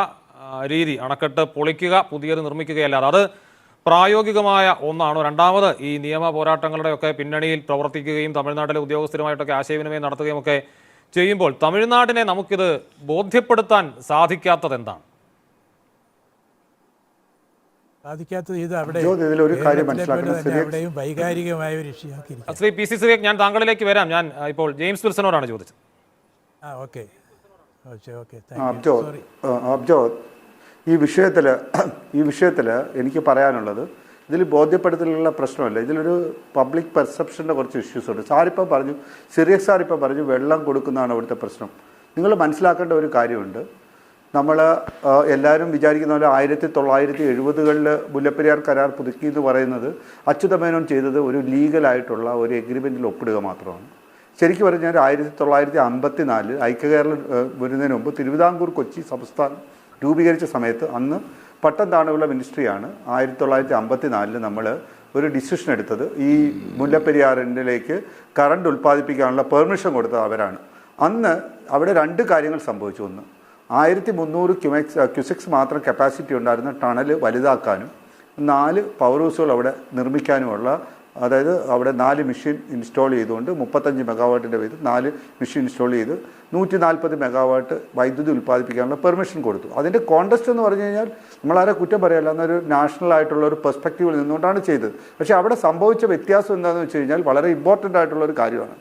രീതി അണക്കെട്ട് പൊളിക്കുക, പുതിയത് നിർമ്മിക്കുകയല്ലാതെ അത് പ്രായോഗികമായ ഒന്നാണോ? രണ്ടാമത് ഈ നിയമ പോരാട്ടങ്ങളുടെയൊക്കെ പിന്നണിയിൽ പ്രവർത്തിക്കുകയും തമിഴ്നാട്ടിലെ ഉദ്യോഗസ്ഥരുമായിട്ടൊക്കെ ആശയവിനിമയം നടത്തുകയും ഒക്കെ ചെയ്യുമ്പോൾ തമിഴ്നാടിനെ നമുക്കിത് ബോധ്യപ്പെടുത്താൻ സാധിക്കാത്തത് എന്താണ്? സാധിക്കാത്തത് ഇത് അവിടെ അവിടെയും വൈകാരികമായ ഒരു ഇഷ്യൂ. ശ്രീ PC ശ്രീ, ഞാൻ താങ്കളിലേക്ക് വരാം. ഞാൻ ഇപ്പോൾ ജെയിംസ് വിൽസണോടാണ് ചോദിച്ചത്. ഓക്കെ. അബ്ജോദ്, ഈ വിഷയത്തിൽ എനിക്ക് പറയാനുള്ളത്, ഇതിൽ ബോധ്യപ്പെടുത്തലുള്ള പ്രശ്നമല്ല, ഇതിലൊരു പബ്ലിക് പെർസെപ്ഷൻ്റെ കുറച്ച് ഇഷ്യൂസ് ഉണ്ട്. സാറിപ്പം പറഞ്ഞു, സിറിയക് സാറിപ്പം പറഞ്ഞു വെള്ളം കൊടുക്കുന്നതാണ് അവിടുത്തെ പ്രശ്നം. നിങ്ങൾ മനസ്സിലാക്കേണ്ട ഒരു കാര്യമുണ്ട്. നമ്മൾ എല്ലാവരും വിചാരിക്കുന്ന പോലെ 1970കളിൽ മുല്ലപ്പെരിയാർ കരാർ പുതുക്കി എന്ന് പറയുന്നത് അച്യുതമേനോൻ ചെയ്തത് ഒരു ലീഗലായിട്ടുള്ള ഒരു എഗ്രിമെൻറ്റിൽ ഒപ്പിടുക മാത്രമാണ്. ശരിക്കും പറഞ്ഞാൽ 1954 ഐക്യകേരളം വരുന്നതിന് മുമ്പ് തിരുവിതാംകൂർ കൊച്ചി സംസ്ഥാനം രൂപീകരിച്ച സമയത്ത് അന്ന് പട്ടം താണുള്ള മിനിസ്ട്രിയാണ് 1954 നമ്മൾ ഒരു ഡിസിഷൻ എടുത്തത്. ഈ മുല്ലപ്പെരിയാറിലേക്ക് കറണ്ട് ഉൽപ്പാദിപ്പിക്കാനുള്ള പെർമിഷൻ കൊടുത്തത് അവരാണ്. അന്ന് അവിടെ 2 കാര്യങ്ങൾ സംഭവിച്ചു. ഒന്ന്, 1300 ക്യൂസെക്സ് മാത്രം കപ്പാസിറ്റി ഉണ്ടായിരുന്ന ടണൽ വലുതാക്കാനും 4 പവർ ഹൗസുകൾ അവിടെ നിർമ്മിക്കാനുമുള്ള, അതായത് അവിടെ 4 മെഷീൻ ഇൻസ്റ്റാൾ ചെയ്തുകൊണ്ട് 35 മെഗാവാട്ടിൻ്റെ വീതം 4 മെഷീൻ ഇൻസ്റ്റാൾ ചെയ്ത് 140 മെഗാവാട്ട് വൈദ്യുതി ഉൽപ്പാദിപ്പിക്കാനുള്ള പെർമിഷൻ കൊടുത്തു. അതിൻ്റെ കോണ്ടസ്റ്റ് എന്ന് പറഞ്ഞു കഴിഞ്ഞാൽ നമ്മളാരെ കുറ്റം പറയല്ല, എന്നൊരു നാഷണൽ ആയിട്ടുള്ള ഒരു പെർസ്പെക്റ്റീവിൽ നിന്നുകൊണ്ടാണ് ചെയ്തത്. പക്ഷേ അവിടെ സംഭവിച്ച വ്യത്യാസം എന്താണെന്ന് വെച്ച് കഴിഞ്ഞാൽ വളരെ ഇമ്പോർട്ടൻ്റ് ആയിട്ടുള്ള ഒരു കാര്യമാണ്.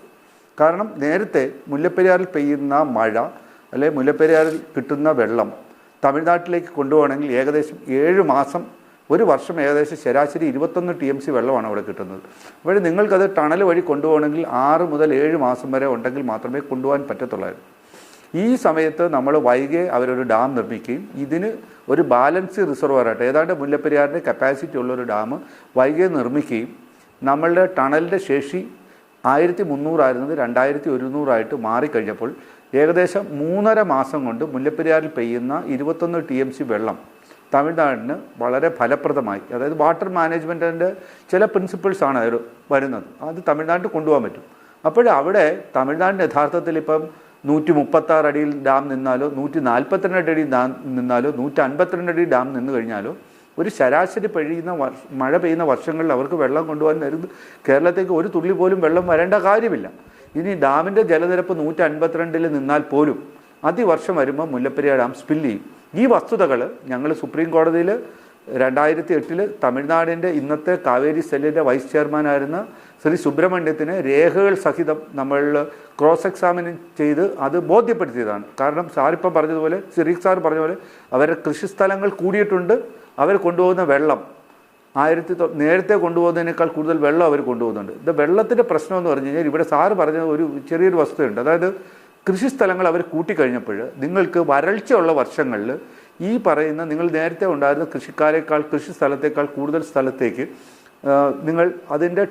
കാരണം നേരത്തെ മുല്ലപ്പെരിയാറിൽ പെയ്യുന്ന മഴ അല്ലെങ്കിൽ മുല്ലപ്പെരിയാറിൽ കിട്ടുന്ന വെള്ളം തമിഴ്നാട്ടിലേക്ക് കൊണ്ടുപോകണമെങ്കിൽ ഏകദേശം 7 മാസം, ഒരു വർഷം ഏകദേശം ശരാശരി 21 TMC വെള്ളമാണ് അവിടെ കിട്ടുന്നത്. അപ്പോൾ നിങ്ങൾക്കത് ടണൽ വഴി കൊണ്ടുപോകണമെങ്കിൽ 6 മുതൽ 7 മാസം വരെ ഉണ്ടെങ്കിൽ മാത്രമേ കൊണ്ടുപോകാൻ പറ്റത്തുള്ളായിരുന്നു. ഈ സമയത്ത് നമ്മൾ വൈകെ അവരൊരു ഡാം നിർമ്മിക്കുകയും ഇതിന് ഒരു ബാലൻസ് റിസർവറായിട്ട് ഏതാണ്ട് മുല്ലപ്പെരിയാറിൻ്റെ കപ്പാസിറ്റി ഉള്ളൊരു ഡാം വൈകെ നിർമ്മിക്കുകയും നമ്മളുടെ ടണലിൻ്റെ ശേഷി 1300 ആയിരുന്നത് 2100 മാറിക്കഴിഞ്ഞപ്പോൾ ഏകദേശം 3.5 മാസം കൊണ്ട് മുല്ലപ്പെരിയാറിൽ പെയ്യുന്ന 21 TMC വെള്ളം തമിഴ്നാടിന് വളരെ ഫലപ്രദമായി, അതായത് വാട്ടർ മാനേജ്മെൻറ്റിൻ്റെ ചില പ്രിൻസിപ്പിൾസാണ് അവർ വരുന്നത്, അത് തമിഴ്നാട്ടിൽ കൊണ്ടുപോകാൻ പറ്റും. അപ്പോൾ അവിടെ തമിഴ്നാടിന് യഥാർത്ഥത്തിൽ ഇപ്പം 136 അടിയിൽ ഡാം നിന്നാലോ 142 അടി ഡാം നിന്നാലോ 152 അടി ഡാം നിന്ന് കഴിഞ്ഞാലോ ഒരു ശരാശരി മഴ പെയ്യുന്ന വർഷങ്ങളിൽ അവർക്ക് വെള്ളം കൊണ്ടുപോകാൻ നേരുന്നത് കേരളത്തേക്ക് ഒരു തുള്ളി പോലും വെള്ളം വരേണ്ട കാര്യമില്ല. ഇനി ഡാമിൻ്റെ ജലനിരപ്പ് 152 നിന്നാൽ പോലും അതിവർഷം വരുമ്പോൾ മുല്ലപ്പെരിയാർ ഡാം സ്പില്ല് ചെയ്യും. ഈ വസ്തുതകൾ ഞങ്ങൾ സുപ്രീം കോടതിയിൽ 2008 തമിഴ്നാടിൻ്റെ ഇന്നത്തെ കാവേരി സെല്ലിൻ്റെ വൈസ് ചെയർമാനായിരുന്ന ശ്രീ സുബ്രഹ്മണ്യത്തിന് രേഖകൾ സഹിതം നമ്മൾ ക്രോസ് എക്സാമിൻ ചെയ്ത് അത് ബോധ്യപ്പെടുത്തിയതാണ്. കാരണം സാറിപ്പം പറഞ്ഞതുപോലെ, സിറിയക് സാർ പറഞ്ഞ പോലെ അവരുടെ കൃഷിസ്ഥലങ്ങൾ കൂടിയിട്ടുണ്ട്. അവർ കൊണ്ടുപോകുന്ന വെള്ളം നേരത്തെ കൊണ്ടുപോകുന്നതിനേക്കാൾ കൂടുതൽ വെള്ളം അവർ കൊണ്ടുപോകുന്നുണ്ട്. ഇത് വെള്ളത്തിൻ്റെ പ്രശ്നം എന്ന് പറഞ്ഞു കഴിഞ്ഞാൽ ഇവിടെ സാറ് പറഞ്ഞ ഒരു ചെറിയൊരു വസ്തുതയുണ്ട്. അതായത് കൃഷിസ്ഥലങ്ങൾ അവർ കൂട്ടിക്കഴിഞ്ഞപ്പോൾ നിങ്ങൾക്ക് വരൾച്ചയുള്ള വർഷങ്ങളിൽ ഈ പറയുന്ന നിങ്ങൾ നേരത്തെ ഉണ്ടായിരുന്ന കൃഷിക്കാരേക്കാൾ കൃഷി സ്ഥലത്തേക്കാൾ കൂടുതൽ സ്ഥലത്തേക്ക് നിങ്ങൾ അതിൻ്റെ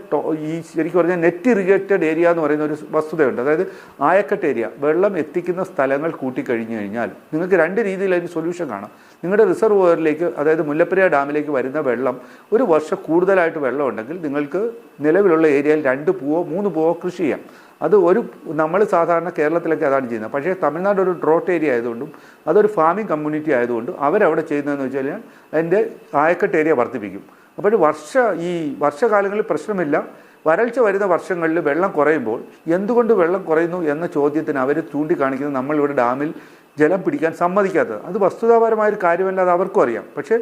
ഈ ശരിക്കും പറഞ്ഞാൽ നെറ്റ് ഇറിഗേറ്റഡ് ഏരിയ എന്ന് പറയുന്ന ഒരു വസ്തുതയുണ്ട്. അതായത് ആയക്കട്ട് ഏരിയ, വെള്ളം എത്തിക്കുന്ന സ്ഥലങ്ങൾ കൂട്ടിക്കഴിഞ്ഞു കഴിഞ്ഞാൽ നിങ്ങൾക്ക് രണ്ട് രീതിയിൽ അതിന് സൊല്യൂഷൻ കാണാം. നിങ്ങളുടെ റിസർവോയറിലേക്ക്, അതായത് മുല്ലപ്പെരിയാർ ഡാമിലേക്ക് വരുന്ന വെള്ളം ഒരു വർഷം കൂടുതലായിട്ട് വെള്ളം ഉണ്ടെങ്കിൽ നിങ്ങൾക്ക് നിലവിലുള്ള ഏരിയയിൽ 2 പൂവോ 3 പൂവോ കൃഷി ചെയ്യാം. അത് നമ്മൾ സാധാരണ കേരളത്തിലൊക്കെ അതാണ് ചെയ്യുന്നത്. പക്ഷേ തമിഴ്നാട് ഒരു ഡ്രോട്ട് ഏരിയ ആയതുകൊണ്ടും അതൊരു ഫാമിംഗ് കമ്മ്യൂണിറ്റി ആയതുകൊണ്ടും അവരവിടെ ചെയ്യുന്നതെന്ന് വെച്ച് കഴിഞ്ഞാൽ അതിൻ്റെ ആയക്കട്ട് ഏരിയ വർദ്ധിപ്പിക്കും. അപ്പോൾ ഈ വർഷകാലങ്ങളിൽ പ്രശ്നമില്ല. വരൾച്ച വരുന്ന വർഷങ്ങളിൽ വെള്ളം കുറയുമ്പോൾ എന്തുകൊണ്ട് വെള്ളം കുറയുന്നു എന്ന ചോദ്യത്തിന് അവർ ചൂണ്ടിക്കാണിക്കുന്നത് നമ്മളിവിടെ ഡാമിൽ ജലം പിടിക്കാൻ സമ്മതിക്കാത്തത്. അത് വസ്തുതാപരമായൊരു കാര്യമല്ലാതെ അവർക്കും അറിയാം. പക്ഷേ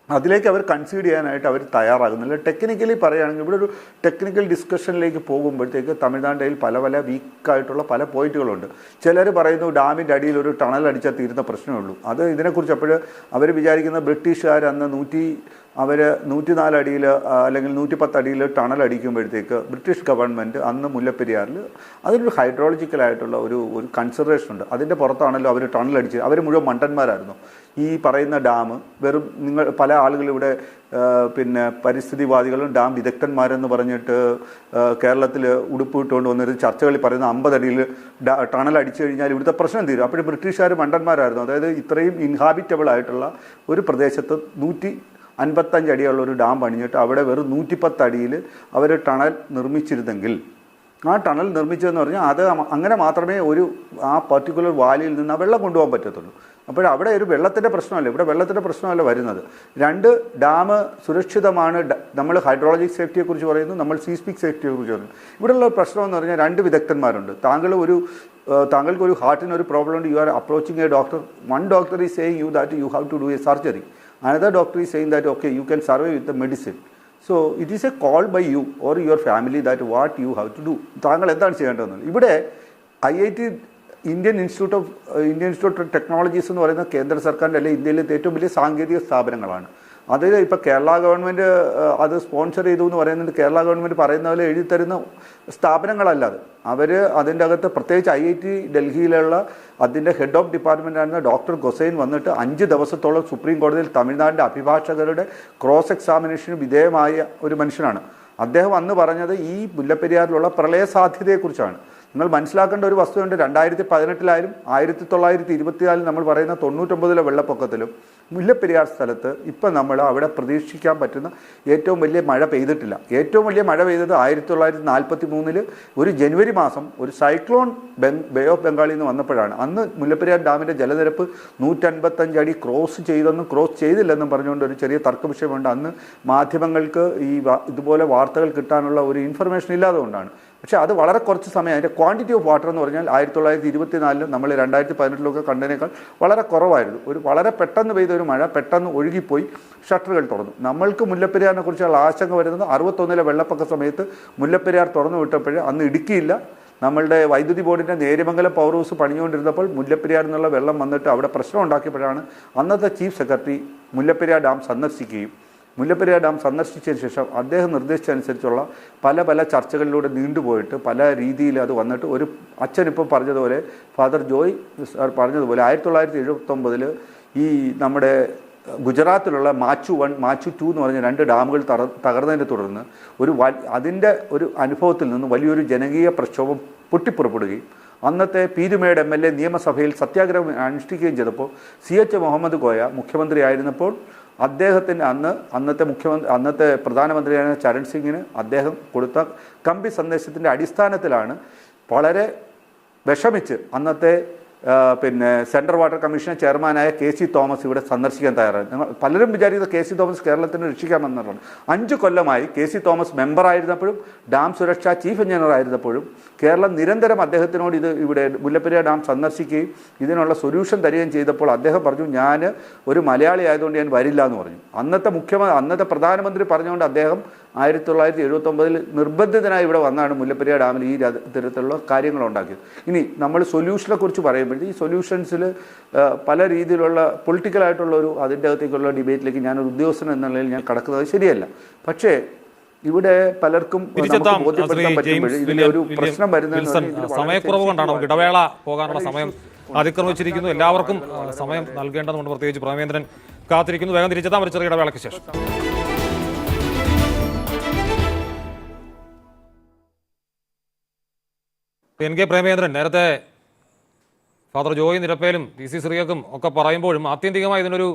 അതിലേക്ക് അവർ കൺസീഡ് ചെയ്യാനായിട്ട് അവർ തയ്യാറാകുന്നില്ല. ടെക്നിക്കലി പറയുകയാണെങ്കിൽ ഇവിടെ ഒരു ടെക്നിക്കൽ ഡിസ്കഷനിലേക്ക് പോകുമ്പോഴത്തേക്ക് തമിഴ്നാട്ടിൽ പല വീക്കായിട്ടുള്ള പല പോയിന്റുകളുണ്ട്. ചിലർ പറയുന്നു ഡാമിൻ്റെ അടിയിൽ ഒരു ടണൽ അടിച്ചാൽ തീരുന്ന പ്രശ്നമേ ഉള്ളൂ. അത് ഇതിനെക്കുറിച്ച് അപ്പോൾ അവർ വിചാരിക്കുന്ന ബ്രിട്ടീഷുകാർ അന്ന് 104 അടിയിൽ അല്ലെങ്കിൽ 110 അടിയിൽ ടണൽ അടിക്കുമ്പോഴത്തേക്ക് ബ്രിട്ടീഷ് ഗവൺമെൻറ് അന്ന് മുല്ലപ്പെരിയാറിൽ അതിനൊരു ഹൈഡ്രോളജിക്കലായിട്ടുള്ള ഒരു കൺസിഡറേഷൻ ഉണ്ട്. അതിൻ്റെ പുറത്താണല്ലോ അവർ ടണൽ അടിച്ചത്. അവർ മുഴുവൻ മണ്ടന്മാരായിരുന്നു. ഈ പറയുന്ന ഡാം വെറും പല ആളുകളിവിടെ പിന്നെ പരിസ്ഥിതിവാദികളും ഡാം വിദഗ്ധന്മാരെന്ന് പറഞ്ഞിട്ട് കേരളത്തിൽ ഉടുപ്പ് ഇട്ടുകൊണ്ട് വന്നൊരു ചർച്ചകളിൽ പറയുന്ന 50 അടിയിൽ ടണൽ അടിച്ചു കഴിഞ്ഞാൽ ഇവിടുത്തെ പ്രശ്നം തീരും. അപ്പോഴും ബ്രിട്ടീഷുകാർ മണ്ടന്മാരായിരുന്നു. അതായത് ഇത്രയും ഇൻഹാബിറ്റബിൾ ആയിട്ടുള്ള ഒരു പ്രദേശത്ത് 155 അടിയുള്ള ഒരു ഡാം പണിഞ്ഞിട്ട് അവിടെ വെറും 110 അടിയിൽ അവർ ടണൽ നിർമ്മിച്ചിരുന്നെങ്കിൽ, ആ ടണൽ നിർമ്മിച്ചതെന്ന് പറഞ്ഞാൽ അത് അങ്ങനെ മാത്രമേ ആ പർട്ടിക്കുലർ വാലിയിൽ നിന്ന് ആ വെള്ളം കൊണ്ടുപോകാൻ പറ്റത്തുള്ളൂ. അപ്പോൾ അവിടെ ഒരു വെള്ളത്തിൻ്റെ പ്രശ്നമല്ല, ഇവിടെ വെള്ളത്തിൻ്റെ പ്രശ്നമല്ല വരുന്നത്. 2 ഡാം സുരക്ഷിതമാണ്. നമ്മൾ ഹൈഡ്രോളജിക് സേഫ്റ്റിയെക്കുറിച്ച് പറയുന്നു, നമ്മൾ സീസ്മിക് സേഫ്റ്റിയെക്കുറിച്ച് പറയുന്നു. ഇവിടെയുള്ള പ്രശ്നം എന്ന് പറഞ്ഞാൽ 2 വിദഗ്ധന്മാരുണ്ട്. താങ്കൾക്ക് ഒരു ഹാർട്ടിന് ഒരു പ്രോബ്ലം ഉണ്ട്, you are approaching a doctor. One doctor is saying you that you have to do a surgery. Another doctor is saying that okay, you can survive with the medicine. So it is a call by you or your family that what you have to do. താങ്കൾ എന്താണ് ചെയ്യേണ്ടതെന്ന്. ഇവിടെ IIT Indian institute of technologies എന്ന് പറയുന്ന കേന്ദ്ര സർക്കാരിൻ്റെ അല്ലെങ്കിൽ ഇന്ത്യയിലെ ഏറ്റവും വലിയ സാങ്കേതിക സ്ഥാപനങ്ങളാണ്. അത് ഇപ്പോൾ കേരള ഗവൺമെൻറ് അത് സ്പോൺസർ ചെയ്തു എന്ന് പറയുന്നത് കേരള ഗവൺമെൻറ് പറയുന്ന പോലെ എഴുതി തരുന്ന സ്ഥാപനങ്ങളല്ലാതെ അവർ അതിൻ്റെ അകത്ത് പ്രത്യേകിച്ച് IIT ഡൽഹിയിലുള്ള അതിൻ്റെ ഹെഡ് ഓഫ് ഡിപ്പാർട്ട്മെൻ്റ് ആയിരുന്ന ഡോക്ടർ ഗൊസൈൻ വന്നിട്ട് 5 ദിവസത്തോളം സുപ്രീം കോടതിയിൽ തമിഴ്നാടിൻ്റെ അഭിഭാഷകരുടെ ക്രോസ് എക്സാമിനേഷന് വിധേയമായ ഒരു മനുഷ്യനാണ്. അദ്ദേഹം അന്ന് പറഞ്ഞത് ഈ മുല്ലപ്പെരിയാറിലുള്ള പ്രളയ സാധ്യതയെക്കുറിച്ചാണ്. നിങ്ങൾ മനസ്സിലാക്കേണ്ട ഒരു വസ്തുതയുണ്ട്. 2018 1924 നമ്മൾ പറയുന്ന 99 വെള്ളപ്പൊക്കത്തിലും മുല്ലപ്പെരിയാർ സ്ഥലത്ത് ഇപ്പം നമ്മൾ അവിടെ പ്രതീക്ഷിക്കാൻ പറ്റുന്ന ഏറ്റവും വലിയ മഴ പെയ്തിട്ടില്ല. ഏറ്റവും വലിയ മഴ പെയ്തത് 1943 ഒരു ജനുവരി മാസം ഒരു സൈക്ലോൺ ബേ ഓഫ് ബംഗാളിൽ നിന്ന് വന്നപ്പോഴാണ്. അന്ന് മുല്ലപ്പെരിയാർ ഡാമിൻ്റെ ജലനിരപ്പ് 155 അടി ക്രോസ് ചെയ്തില്ലെന്നും പറഞ്ഞുകൊണ്ട് ഒരു ചെറിയ തർക്ക വിഷയമുണ്ട്. അന്ന് മാധ്യമങ്ങൾക്ക് ഇതുപോലെ വാർത്തകൾ കിട്ടാനുള്ള ഒരു ഇൻഫർമേഷൻ ഇല്ലാതെ കൊണ്ടാണ്. പക്ഷേ അത് വളരെ കുറച്ച് സമയം, അതിൻ്റെ ക്വാണ്ടിറ്റി ഓഫ് വാട്ടർ എന്ന് പറഞ്ഞാൽ 1924 നമ്മൾ 2018 കണ്ടതിനേക്കാൾ വളരെ കുറവായിരുന്നു. വളരെ പെട്ടെന്ന് പെയ്ത ഒരു മഴ പെട്ടെന്ന് ഒഴുകിപ്പോയി, ഷട്ടറുകൾ തുറന്നു. നമ്മൾക്ക് മുല്ലപ്പെരിയാറിനെ കുറിച്ചുള്ള ആശങ്ക വരുന്നത് 61 വെള്ളപ്പൊക്ക സമയത്ത് മുല്ലപ്പെരിയാർ തുറന്നു വിട്ടപ്പോൾ അന്ന് ഇടുക്കിയില്ല. നമ്മളുടെ വൈദ്യുതി ബോർഡിൻ്റെ നേര്യമംഗലം പവർ ഹൗസ് പണിഞ്ഞുകൊണ്ടിരുന്നപ്പോൾ മുല്ലപ്പെരിയാറിൽ നിന്നുള്ള വെള്ളം വന്നിട്ട് അവിടെ പ്രശ്നം ഉണ്ടാക്കിയപ്പോഴാണ് അന്നത്തെ ചീഫ് സെക്രട്ടറി മുല്ലപ്പെരിയാർ ഡാം സന്ദർശിക്കുകയും മുല്ലപ്പെരിയാർ ഡാം സന്ദർശിച്ചതിന് ശേഷം അദ്ദേഹം നിർദ്ദേശിച്ചനുസരിച്ചുള്ള പല ചർച്ചകളിലൂടെ നീണ്ടുപോയിട്ട് പല രീതിയിൽ അത് വന്നിട്ട് ഒരു അച്ഛൻ ഇപ്പോൾ പറഞ്ഞതുപോലെ ഫാദർ ജോയ് സാർ പറഞ്ഞതുപോലെ 1979 ഈ നമ്മുടെ ഗുജറാത്തിലുള്ള മാച്ചു 1 മാച്ചു 2 എന്ന് പറഞ്ഞ 2 ഡാമുകൾ തകർന്നതിനെ തുടർന്ന് അതിൻ്റെ ഒരു അനുഭവത്തിൽ നിന്ന് വലിയൊരു ജനകീയ പ്രക്ഷോഭം പൊട്ടിപ്പുറപ്പെടുകയും അന്നത്തെ പീരുമേട് MLA നിയമസഭയിൽ സത്യാഗ്രഹം അനുഷ്ഠിക്കുകയും ചെയ്തപ്പോൾ CH മുഹമ്മദ് കോയ മുഖ്യമന്ത്രി ആയിരുന്നപ്പോൾ അദ്ദേഹത്തിന് അന്നത്തെ പ്രധാനമന്ത്രിയായ ചരൺ സിംഗിന് അദ്ദേഹം കൊടുത്ത കമ്പി സന്ദേശത്തിൻ്റെ അടിസ്ഥാനത്തിലാണ് വളരെ വിഷമിച്ച് അന്നത്തെ സെൻട്രൽ വാട്ടർ കമ്മീഷൻ ചെയർമാനായ KC തോമസ് ഇവിടെ സന്ദർശിക്കാൻ തയ്യാറായി. പലരും വിചാരിക്കുന്നത് KC തോമസ് കേരളത്തിന് രക്ഷിക്കാമെന്നുള്ളതാണ്. 5 കൊല്ലമായി KC തോമസ് മെമ്പറായിരുന്നപ്പോഴും ഡാം സുരക്ഷാ ചീഫ് എഞ്ചിനീയർ ആയിരുന്നപ്പോഴും കേരളം നിരന്തരം അദ്ദേഹത്തിനോട് ഇവിടെ മുല്ലപ്പെരിയാർ ഡാം സന്ദർശിക്കുകയും ഇതിനുള്ള സൊല്യൂഷൻ തരികയും ചെയ്തപ്പോൾ അദ്ദേഹം പറഞ്ഞു, ഞാൻ ഒരു മലയാളി ആയതുകൊണ്ട് ഞാൻ വരില്ല എന്ന് പറഞ്ഞു. അന്നത്തെ പ്രധാനമന്ത്രി പറഞ്ഞുകൊണ്ട് അദ്ദേഹം 1979 നിർബന്ധിതനായി ഇവിടെ വന്നാണ് മുല്ലപ്പെരിയാർ ഡാമിൽ ഈ തരത്തിലുള്ള കാര്യങ്ങൾ ഉണ്ടാക്കിയത്. ഇനി നമ്മൾ സൊല്യൂഷനെ കുറിച്ച് പറയുമ്പോഴത്തേക്ക് ഈ സൊല്യൂഷൻസിൽ പല രീതിയിലുള്ള പൊളിറ്റിക്കലായിട്ടുള്ള അതിൻ്റെ അകത്തേക്കുള്ള ഡിബേറ്റിലേക്ക് ഞാനൊരു ഉദ്യോഗസ്ഥൻ എന്ന നിലയിൽ ഞാൻ കടക്കുന്നത് ശരിയല്ല. പക്ഷേ ഇവിടെ പലർക്കും ബോധ്യപ്പെടുത്താൻ പറ്റുമ്പോൾ ഇതിൻ്റെ ഒരു പ്രശ്നം വരുന്നത് സമയക്കുറവ് കൊണ്ടാണ്. നമുക്ക് ഇടവേള പോകാനുള്ള സമയം അതിക്രമിച്ചിരിക്കുന്നു. എല്ലാവർക്കും സമയം നൽകേണ്ടതുകൊണ്ട് പ്രത്യേകിച്ച് പ്രേമേന്ദ്രൻ കാത്തിരിക്കുന്നു. വേഗം തിരിച്ചെത്താം ഒരു ചെറിയ ഇടവേളയ്ക്ക് ശേഷം. NK പ്രേമേന്ദ്രൻ, നേരത്തെ ഫാദർ ജോയി നിരപ്പേലും PC ശ്രീയക്കും ഒക്കെ പറയുമ്പോഴും ആത്യന്തികമായി ഇതിനൊരു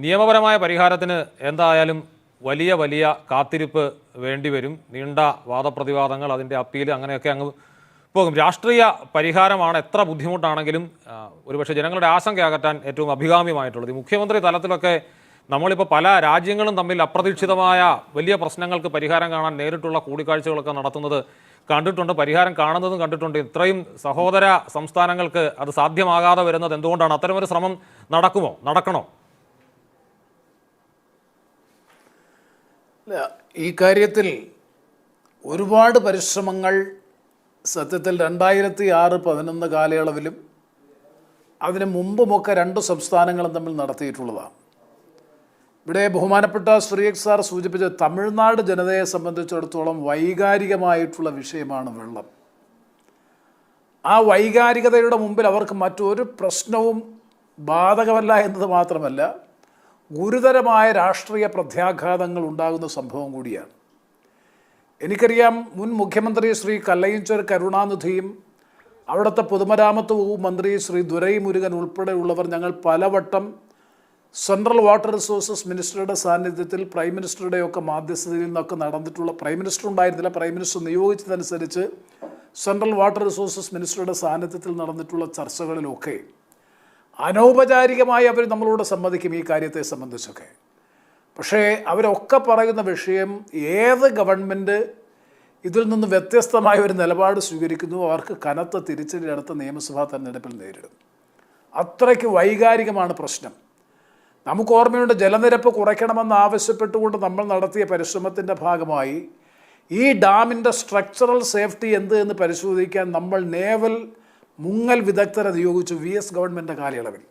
നിയമപരമായ പരിഹാരത്തിന് എന്തായാലും വലിയ വലിയ കാത്തിരിപ്പ് വേണ്ടിവരും. നീണ്ട വാദപ്രതിവാദങ്ങൾ, അതിൻ്റെ അപ്പീൽ, അങ്ങനെയൊക്കെ അങ്ങ് പോകും. രാഷ്ട്രീയ പരിഹാരമാണ് എത്ര ബുദ്ധിമുട്ടാണെങ്കിലും ഒരുപക്ഷെ ജനങ്ങളുടെ ആശങ്ക അകറ്റാൻ ഏറ്റവും അഭികാമ്യമായിട്ടുള്ളത്. മുഖ്യമന്ത്രി തലത്തിലൊക്കെ നമ്മളിപ്പോൾ പല രാജ്യങ്ങളും തമ്മിൽ അപ്രതീക്ഷിതമായ വലിയ പ്രശ്നങ്ങൾക്ക് പരിഹാരം കാണാൻ നേരിട്ടുള്ള കൂടിക്കാഴ്ചകളൊക്കെ നടത്തുന്നത് കണ്ടിട്ടുണ്ട്, പരിഹാരം കാണുന്നതും കണ്ടിട്ടുണ്ട്. ഇത്രയും സഹോദര സംസ്ഥാനങ്ങൾക്ക് അത് സാധ്യമാകാതെ വരുന്നത് എന്തുകൊണ്ടാണ്? അത്തരമൊരു ശ്രമം നടക്കണോ? ഈ കാര്യത്തിൽ ഒരുപാട് പരിശ്രമങ്ങൾ സത്യത്തിൽ 2006-11 കാലയളവിലും അതിനു മുമ്പുമൊക്കെ രണ്ട് സംസ്ഥാനങ്ങളും തമ്മിൽ നടത്തിയിട്ടുള്ളതാണ്. ഇവിടെ ബഹുമാനപ്പെട്ട ശ്രീ സാർ സൂചിപ്പിച്ച തമിഴ്നാട് ജനതയെ സംബന്ധിച്ചിടത്തോളം വൈകാരികമായിട്ടുള്ള വിഷയമാണ് വെള്ളം. ആ വൈകാരികതയുടെ മുമ്പിൽ അവർക്ക് മറ്റൊരു പ്രശ്നവും ബാധകമല്ല എന്നത് മാത്രമല്ല, ഗുരുതരമായ രാഷ്ട്രീയ പ്രത്യാഘാതങ്ങൾ ഉണ്ടാകുന്ന സംഭവം കൂടിയാണ്. എനിക്കറിയാം, മുൻ മുഖ്യമന്ത്രി ശ്രീ കല്ലയിഞ്ചർ കരുണാനിധിയും അവിടുത്തെ പൊതുമരാമത്ത് വകുപ്പ് മന്ത്രി ശ്രീ ദുരൈമുരുകൻ ഉൾപ്പെടെയുള്ളവർ ഞങ്ങൾ പലവട്ടം സെൻട്രൽ വാട്ടർ റിസോഴ്സസ് മിനിസ്റ്ററുടെ സാന്നിധ്യത്തിൽ പ്രൈം മിനിസ്റ്ററുടെയൊക്കെ മാധ്യസ്ഥതയിൽ നിന്നൊക്കെ നടന്നിട്ടുള്ള, പ്രൈം മിനിസ്റ്റർ ഉണ്ടായിരുന്നില്ല, പ്രൈം മിനിസ്റ്റർ നിയോഗിച്ചതനുസരിച്ച് സെൻട്രൽ വാട്ടർ റിസോഴ്സസ് മിനിസ്റ്ററുടെ സാന്നിധ്യത്തിൽ നടന്നിട്ടുള്ള ചർച്ചകളിലൊക്കെ അനൗപചാരികമായി അവർ നമ്മളോട് സമ്മതിക്കും ഈ കാര്യത്തെ സംബന്ധിച്ചൊക്കെ. പക്ഷേ അവരൊക്കെ പറയുന്ന വിഷയം, ഏത് ഗവൺമെൻറ് ഇതിൽ നിന്ന് വ്യത്യസ്തമായ ഒരു നിലപാട് സ്വീകരിക്കുന്നു അവർക്ക് കനത്ത തിരിച്ചടി അടുത്ത നിയമസഭാ തെരഞ്ഞെടുപ്പിൽ നേരിടും. അത്രയ്ക്ക് വൈകാരികമാണ് പ്രശ്നം. നമുക്ക് ഓർമ്മയുണ്ട്, ജലനിരപ്പ് കുറയ്ക്കണമെന്ന് ആവശ്യപ്പെട്ടുകൊണ്ട് നമ്മൾ നടത്തിയ പരിശ്രമത്തിൻ്റെ ഭാഗമായി ഈ ഡാമിൻ്റെ സ്ട്രക്ചറൽ സേഫ്റ്റി എന്ത് എന്ന് പരിശോധിക്കാൻ നമ്മൾ നേവൽ മുങ്ങൽ വിദഗ്ധരെ നിയോഗിച്ചു. VS ഗവൺമെൻറ് കാലയളവിൽ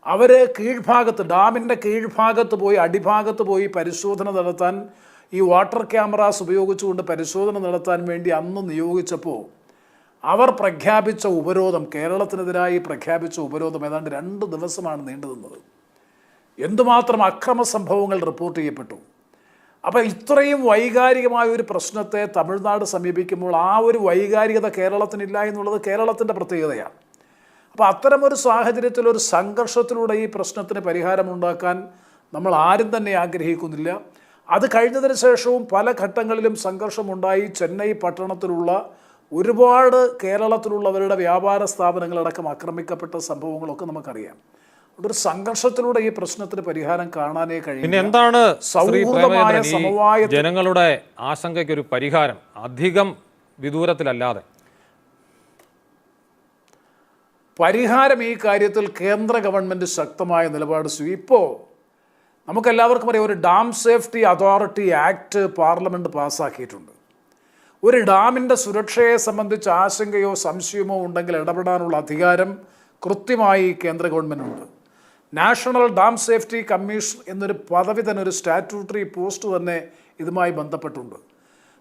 അവർ കീഴ്ഭാഗത്ത്, ഡാമിൻ്റെ കീഴ്ഭാഗത്ത് പോയി, അടിഭാഗത്ത് പോയി പരിശോധന നടത്താൻ, ഈ വാട്ടർ ക്യാമറാസ് ഉപയോഗിച്ചുകൊണ്ട് പരിശോധന നടത്താൻ വേണ്ടി അന്ന് നിയോഗിച്ചപ്പോൾ അവർ പ്രഖ്യാപിച്ച ഉപരോധം, കേരളത്തിനെതിരായി പ്രഖ്യാപിച്ച ഉപരോധം ഏതാണ്ട് 2 ദിവസമാണ് നീണ്ടു നിന്നത്. എന്തുമാത്രം അക്രമ സംഭവങ്ങൾ റിപ്പോർട്ട് ചെയ്യപ്പെട്ടു. അപ്പോൾ ഇത്രയും വൈകാരികമായ ഒരു പ്രശ്നത്തെ തമിഴ്നാട് സമീപിക്കുമ്പോൾ ആ ഒരു വൈകാരികത കേരളത്തിനില്ല എന്നുള്ളത് കേരളത്തിൻ്റെ പ്രത്യേകതയാണ്. അപ്പോൾ അത്തരമൊരു സാഹചര്യത്തിൽ ഒരു സംഘർഷത്തിലൂടെ ഈ പ്രശ്നത്തിന് പരിഹാരമുണ്ടാക്കാൻ നമ്മൾ ആരും തന്നെ ആഗ്രഹിക്കുന്നില്ല. അത് കഴിഞ്ഞതിന് ശേഷവും പല ഘട്ടങ്ങളിലും സംഘർഷമുണ്ടായി. ചെന്നൈ പട്ടണത്തിലുള്ള ഒരുപാട് കേരളത്തിലുള്ളവരുടെ വ്യാപാര സ്ഥാപനങ്ങളടക്കം ആക്രമിക്കപ്പെട്ട സംഭവങ്ങളൊക്കെ നമുക്കറിയാം. ഒരു സംഘർഷത്തിലൂടെ ഈ പ്രശ്നത്തിന് പരിഹാരം കാണാനേ കഴിയും. പിന്നെ എന്താണ് സൗഹൃദമായ സമവായ ജനങ്ങളുടെ ആശങ്കയ്ക്ക് ഒരു പരിഹാരം അധികം വിദൂരത്തിലല്ലാതെ? പരിഹാരം ഈ കാര്യത്തിൽ കേന്ദ്ര ഗവൺമെൻറ് ശക്തമായ നിലപാട് ഇപ്പോൾ നമുക്കെല്ലാവർക്കും അറിയാം, ഒരു dam safety authority act parliament പാസ്സാക്കിയിട്ടുണ്ട്. ഒരു ഡാമിൻ്റെ സുരക്ഷയെ സംബന്ധിച്ച് ആശങ്കയോ സംശയമോ ഉണ്ടെങ്കിൽ ഇടപെടാനുള്ള അധികാരം കൃത്യമായി കേന്ദ്ര ഗവൺമെൻറ്റുണ്ട്. നാഷണൽ ഡാം സേഫ്റ്റി കമ്മീഷൻ എന്നൊരു പദവി തന്നെ, ഒരു സ്റ്റാറ്റ്യൂട്ടറി പോസ്റ്റ് തന്നെ ഇതുമായി ബന്ധപ്പെട്ടുണ്ട്.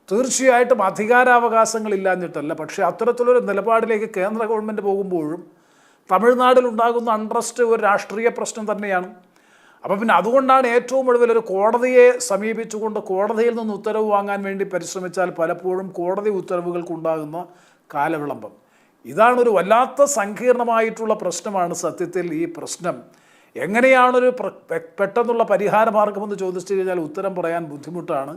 തീർച്ചയായിട്ടും അധികാരാവകാശങ്ങളില്ലാഞ്ഞിട്ടല്ല, പക്ഷേ അത്തരത്തിലൊരു നിലപാടിലേക്ക് കേന്ദ്ര ഗവൺമെൻറ് പോകുമ്പോഴും തമിഴ്നാട്ടിലുണ്ടാകുന്ന അൺട്രസ്റ്റ് ഒരു രാഷ്ട്രീയ പ്രശ്നം തന്നെയാണ്. അപ്പോൾ പിന്നെ അതുകൊണ്ടാണ് ഏറ്റവും ഒടുവിൽ ഒരു കോടതിയെ സമീപിച്ചുകൊണ്ട് കോടതിയിൽ നിന്ന് ഉത്തരവ് വാങ്ങാൻ വേണ്ടി പരിശ്രമിച്ചാൽ പലപ്പോഴും കോടതി ഉത്തരവുകൾക്കുണ്ടാകുന്ന കാലവിളംബം. ഇതാണൊരു വല്ലാത്ത സങ്കീർണമായിട്ടുള്ള പ്രശ്നമാണ് സത്യത്തിൽ. ഈ പ്രശ്നം എങ്ങനെയാണൊരു പെട്ടെന്നുള്ള പരിഹാരമാർഗമെന്ന് ചോദിച്ചു കഴിഞ്ഞാൽ ഉത്തരം പറയാൻ ബുദ്ധിമുട്ടാണ്.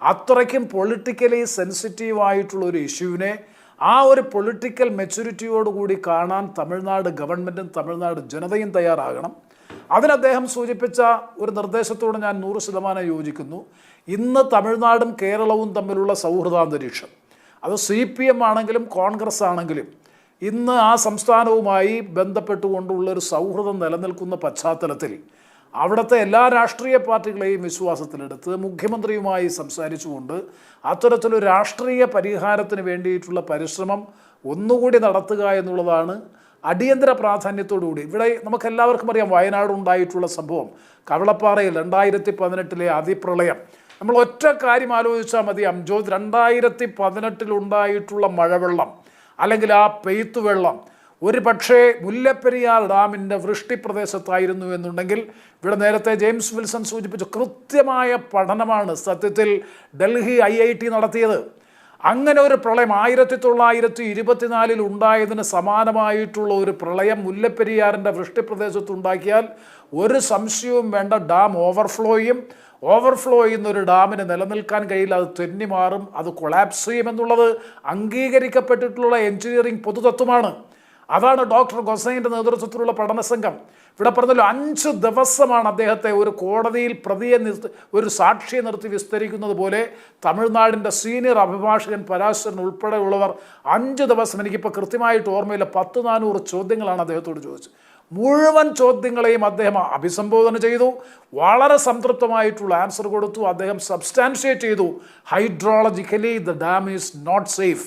അത്രയ്ക്കും പൊളിറ്റിക്കലി സെൻസിറ്റീവായിട്ടുള്ള ഒരു ഇഷ്യൂവിനെ ആ ഒരു പൊളിറ്റിക്കൽ മെച്യൂരിറ്റിയോടുകൂടി കാണാൻ തമിഴ്നാട് ഗവൺമെൻറ്റും തമിഴ്നാട് ജനതയും തയ്യാറാകണം. അതിന് അദ്ദേഹം സൂചിപ്പിച്ച ഒരു നിർദ്ദേശത്തോട് ഞാൻ 100% യോജിക്കുന്നു. ഇന്ന് തമിഴ്നാടും കേരളവും തമ്മിലുള്ള സൗഹൃദാന്തരീക്ഷം, അത് CPM ആണെങ്കിലും കോൺഗ്രസ് ആണെങ്കിലും, ഇന്ന് ആ സംസ്ഥാനവുമായി ബന്ധപ്പെട്ടുകൊണ്ടുള്ളൊരു സൗഹൃദം നിലനിൽക്കുന്ന പശ്ചാത്തലത്തിൽ അവിടുത്തെ എല്ലാ രാഷ്ട്രീയ പാർട്ടികളെയും വിശ്വാസത്തിലെടുത്ത് മുഖ്യമന്ത്രിയുമായി സംസാരിച്ചുകൊണ്ട് അത്തരത്തിലൊരു രാഷ്ട്രീയ പരിഹാരത്തിന് വേണ്ടിയിട്ടുള്ള പരിശ്രമം ഒന്നുകൂടി നടത്തുക എന്നുള്ളതാണ് അടിയന്തര പ്രാധാന്യത്തോടുകൂടി. ഇവിടെ നമുക്കെല്ലാവർക്കും അറിയാം, വയനാട് ഉണ്ടായിട്ടുള്ള സംഭവം, കവളപ്പാറയിൽ 2018 അതിപ്രളയം. നമ്മൾ ഒറ്റ കാര്യം ആലോചിച്ചാൽ മതി അംജോദ്, 2018 ഉണ്ടായിട്ടുള്ള മഴവെള്ളം അല്ലെങ്കിൽ ആ പെയ്ത്തുവെള്ളം ഒരു പക്ഷേ മുല്ലപ്പെരിയാർ ഡാമിൻ്റെ വൃഷ്ടിപ്രദേശത്തായിരുന്നു എന്നുണ്ടെങ്കിൽ, ഇവിടെ നേരത്തെ ജെയിംസ് വിൽസൺ സൂചിപ്പിച്ചു, കൃത്യമായ പഠനമാണ് സത്യത്തിൽ ഡൽഹി IIT നടത്തിയത്. അങ്ങനെ ഒരു പ്രളയം 1924 ഉണ്ടായതിന് സമാനമായിട്ടുള്ള ഒരു പ്രളയം മുല്ലപ്പെരിയാറിൻ്റെ വൃഷ്ടിപ്രദേശത്തുണ്ടാക്കിയാൽ ഒരു സംശയവും വേണ്ട, ഡാം ഓവർഫ്ലോ ചെയ്യുന്ന ഒരു ഡാമിന് നിലനിൽക്കാൻ കഴിയില്ല, അത് തെന്നിമാറും, അത് കൊളാപ്സ് ചെയ്യുമെന്നുള്ളത് അംഗീകരിക്കപ്പെട്ടിട്ടുള്ള എഞ്ചിനീയറിംഗ് പൊതുതത്വമാണ്. അതാണ് ഡോക്ടർ ഗൊസൈൻ്റെ നേതൃത്വത്തിലുള്ള പഠന സംഘം. ഇവിടെ പറഞ്ഞല്ലോ 5 ദിവസമാണ് അദ്ദേഹത്തെ ഒരു കോടതിയിൽ ഒരു സാക്ഷിയെ നിർത്തി വിസ്തരിക്കുന്നത് പോലെ തമിഴ്നാടിൻ്റെ സീനിയർ അഭിഭാഷകൻ പരാശരൻ ഉൾപ്പെടെയുള്ളവർ 5 ദിവസം, എനിക്കിപ്പോൾ കൃത്യമായിട്ട് ഓർമ്മയില്ല, 10-400 ചോദ്യങ്ങളാണ് അദ്ദേഹത്തോട് ചോദിച്ചത്. മുഴുവൻ ചോദ്യങ്ങളെയും അദ്ദേഹം അഭിസംബോധന ചെയ്തു, വളരെ സംതൃപ്തമായിട്ടുള്ള ആൻസർ കൊടുത്തു. അദ്ദേഹം സബ്സ്റ്റാൻഷിയേറ്റ് ചെയ്തു, hydrologically the dam is not safe,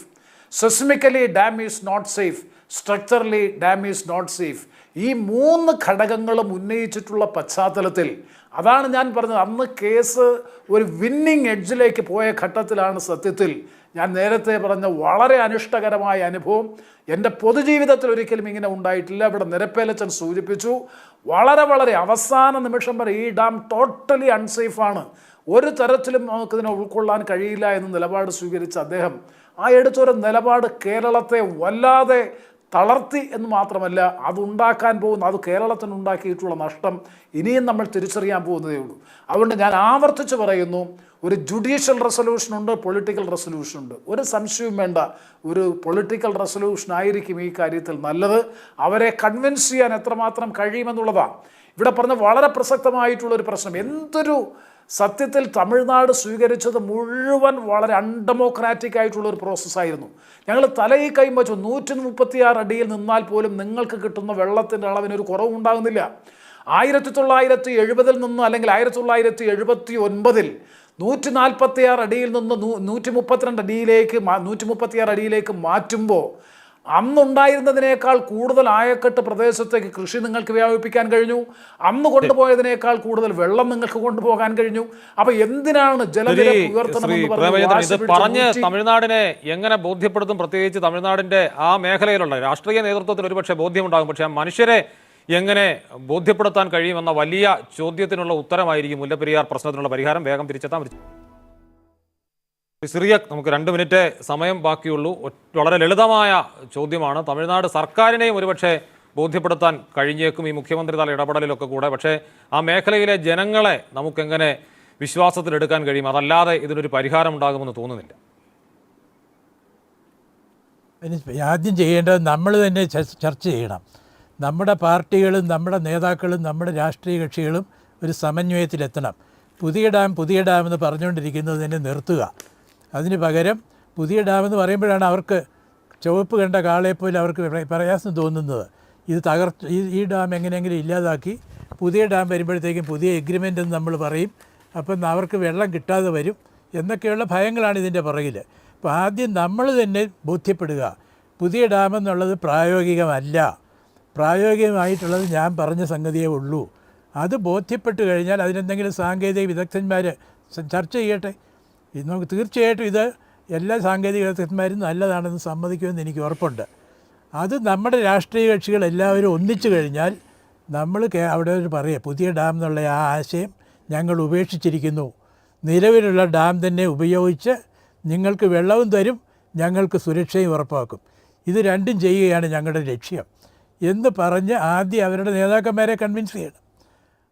seismically dam is not safe, structurally dam is not safe. ഈ 3 ഘടകങ്ങളും ഉന്നയിച്ചിട്ടുള്ള പശ്ചാത്തലത്തിൽ അതാണ് ഞാൻ പറഞ്ഞത്, അന്ന് കേസ് ഒരു വിന്നിങ് എഡ്ജിലേക്ക് പോയ ഘട്ടത്തിലാണ് സത്യത്തിൽ ഞാൻ നേരത്തെ പറഞ്ഞ വളരെ അനിഷ്ടകരമായ അനുഭവം എൻ്റെ പൊതുജീവിതത്തിൽ ഒരിക്കലും ഇങ്ങനെ ഉണ്ടായിട്ടില്ല. ഇവിടെ നിരപ്പേലച്ചൻ സൂചിപ്പിച്ചു, വളരെ അവസാന നിമിഷം വരെ ഈ ഡാം ടോട്ടലി അൺസേഫാണ്, ഒരു തരത്തിലും നമുക്കിതിനെ ഉൾക്കൊള്ളാൻ കഴിയില്ല എന്ന് നിലപാട് സ്വീകരിച്ച അദ്ദേഹം ആ എടുത്തൊരു നിലപാട് കേരളത്തെ വല്ലാതെ തളർത്തി എന്ന് മാത്രമല്ല, അതുണ്ടാക്കാൻ പോകുന്ന, അത് കേരളത്തിനുണ്ടാക്കിയിട്ടുള്ള നഷ്ടം ഇനിയും നമ്മൾ തിരിച്ചറിയാൻ പോകുന്നതേ ഉള്ളൂ. അതുകൊണ്ട് ഞാൻ ആവർത്തിച്ച് പറയുന്നു, ഒരു ജുഡീഷ്യൽ റെസൊല്യൂഷനുണ്ട്, പൊളിറ്റിക്കൽ റെസൊല്യൂഷനുണ്ട്. ഒരു സംശയവും വേണ്ട, ഒരു പൊളിറ്റിക്കൽ റെസൊല്യൂഷൻ ആയിരിക്കും ഈ കാര്യത്തിൽ നല്ലത്. അവരെ കൺവിൻസ് ചെയ്യാൻ എത്രമാത്രം കഴിയുമെന്നുള്ളതാണ് ഇവിടെ പറഞ്ഞ വളരെ പ്രസക്തമായിട്ടുള്ളൊരു പ്രശ്നം. എന്തൊരു സത്യത്തിൽ തമിഴ്നാട് സ്വീകരിച്ചത് മുഴുവൻ വളരെ അൺഡെമോക്രാറ്റിക് ആയിട്ടുള്ളൊരു പ്രോസസ്സായിരുന്നു. ഞങ്ങൾ തലയിൽ കൈ വച്ചു, 136 അടിയിൽ നിന്നാൽ പോലും നിങ്ങൾക്ക് കിട്ടുന്ന വെള്ളത്തിൻ്റെ അളവിനൊരു കുറവുണ്ടാകുന്നില്ല. 1970 നിന്ന് അല്ലെങ്കിൽ 1979 146 അടിയിൽ നിന്ന് 136 അടിയിലേക്ക് മാറ്റുമ്പോൾ അന്നുണ്ടായിരുന്നതിനേക്കാൾ കൂടുതൽ ആയക്കെട്ട് പ്രദേശത്തേക്ക് കൃഷി നിങ്ങൾക്ക് വ്യാപിപ്പിക്കാൻ കഴിഞ്ഞു. അന്ന് കൊണ്ടുപോയതിനേക്കാൾ കൂടുതൽ വെള്ളം നിങ്ങൾക്ക് കൊണ്ടുപോകാൻ കഴിഞ്ഞു. അപ്പൊ എന്തിനാണ് ജലനിരപ്പ് ഇത് പറഞ്ഞ് തമിഴ്നാടിനെ എങ്ങനെ ബോധ്യപ്പെടുത്തും? പ്രത്യേകിച്ച് തമിഴ്നാടിന്റെ ആ മേഖലയിലുള്ള രാഷ്ട്രീയ നേതൃത്വത്തിൽ ഒരുപക്ഷെ ബോധ്യമുണ്ടാകും, പക്ഷെ ആ മനുഷ്യരെ എങ്ങനെ ബോധ്യപ്പെടുത്താൻ കഴിയുമെന്ന വലിയ ചോദ്യത്തിനുള്ള ഉത്തരമായിരിക്കും മുല്ലപ്പെരിയാർ പ്രശ്നത്തിനുള്ള പരിഹാരം. വേഗം തിരിച്ചെത്താൻ സിറിയക്, നമുക്ക് 2 മിനിറ്റ് സമയം ബാക്കിയുള്ളൂ. വളരെ ലളിതമായ ചോദ്യമാണ്. തമിഴ്നാട് സർക്കാരിനെയും ഒരുപക്ഷെ ബോധ്യപ്പെടുത്താൻ കഴിഞ്ഞേക്കും ഈ മുഖ്യമന്ത്രി തല ഇടപെടലിലൊക്കെ കൂടെ. പക്ഷേ ആ മേഖലയിലെ ജനങ്ങളെ നമുക്കെങ്ങനെ വിശ്വാസത്തിലെടുക്കാൻ കഴിയും? അതല്ലാതെ ഇതിനൊരു പരിഹാരം ഉണ്ടാകുമെന്ന് തോന്നുന്നില്ല. ആദ്യം ചെയ്യേണ്ടത് നമ്മൾ തന്നെ ചർച്ച ചെയ്യണം. നമ്മുടെ പാർട്ടികളും നമ്മുടെ നേതാക്കളും നമ്മുടെ രാഷ്ട്രീയ കക്ഷികളും ഒരു സമന്വയത്തിലെത്തണം. പുതിയ ഡാം എന്ന് പറഞ്ഞുകൊണ്ടിരിക്കുന്നത് തന്നെ നിർത്തുക. അതിന് പകരം പുതിയ ഡാമെന്ന് പറയുമ്പോഴാണ് അവർക്ക് ചുവപ്പ് കണ്ട കാളയെപ്പോലെ അവർക്ക് പ്രയാസം തോന്നുന്നത്. ഇത് ഈ ഡാം എങ്ങനെയെങ്കിലും ഇല്ലാതാക്കി പുതിയ ഡാം വരുമ്പോഴത്തേക്കും പുതിയ എഗ്രിമെൻ്റ് എന്ന് നമ്മൾ പറയും. അപ്പം അവർക്ക് വെള്ളം കിട്ടാതെ വരും എന്നൊക്കെയുള്ള ഭയങ്ങളാണ് ഇതിൻ്റെ പുറകിൽ. അപ്പോൾ ആദ്യം നമ്മൾ തന്നെ ബോധ്യപ്പെടുക, പുതിയ ഡാം എന്നുള്ളത് പ്രായോഗികമല്ല, പ്രായോഗികമായിട്ടുള്ളത് ഞാൻ പറഞ്ഞ സംഗതിയേ ഉള്ളൂ. അത് ബോധ്യപ്പെട്ട് കഴിഞ്ഞാൽ അതിനെന്തെങ്കിലും സാങ്കേതിക വിദഗ്ധന്മാർ ചർച്ച ചെയ്യട്ടെ. ഇത് നമുക്ക് തീർച്ചയായിട്ടും ഇത് എല്ലാ സാങ്കേതിക വിദഗ്ധന്മാരും നല്ലതാണെന്ന് സമ്മതിക്കുമെന്ന് എനിക്ക് ഉറപ്പുണ്ട്. അത് നമ്മുടെ രാഷ്ട്രീയ കക്ഷികൾ എല്ലാവരും ഒന്നിച്ചു കഴിഞ്ഞാൽ നമ്മൾ അവിടെ പറയുക, പുതിയ ഡാം എന്നുള്ള ആ ആശയം ഞങ്ങൾ ഉപേക്ഷിച്ചിരിക്കുന്നു, നിലവിലുള്ള ഡാം തന്നെ ഉപയോഗിച്ച് നിങ്ങൾക്ക് വെള്ളവും തരും, ഞങ്ങൾക്ക് സുരക്ഷയും ഉറപ്പാക്കും, ഇത് രണ്ടും ചെയ്യുകയാണ് ഞങ്ങളുടെ ലക്ഷ്യം എന്ന് പറഞ്ഞ് ആദ്യം അവരുടെ നേതാക്കന്മാരെ കൺവിൻസ് ചെയ്യണം.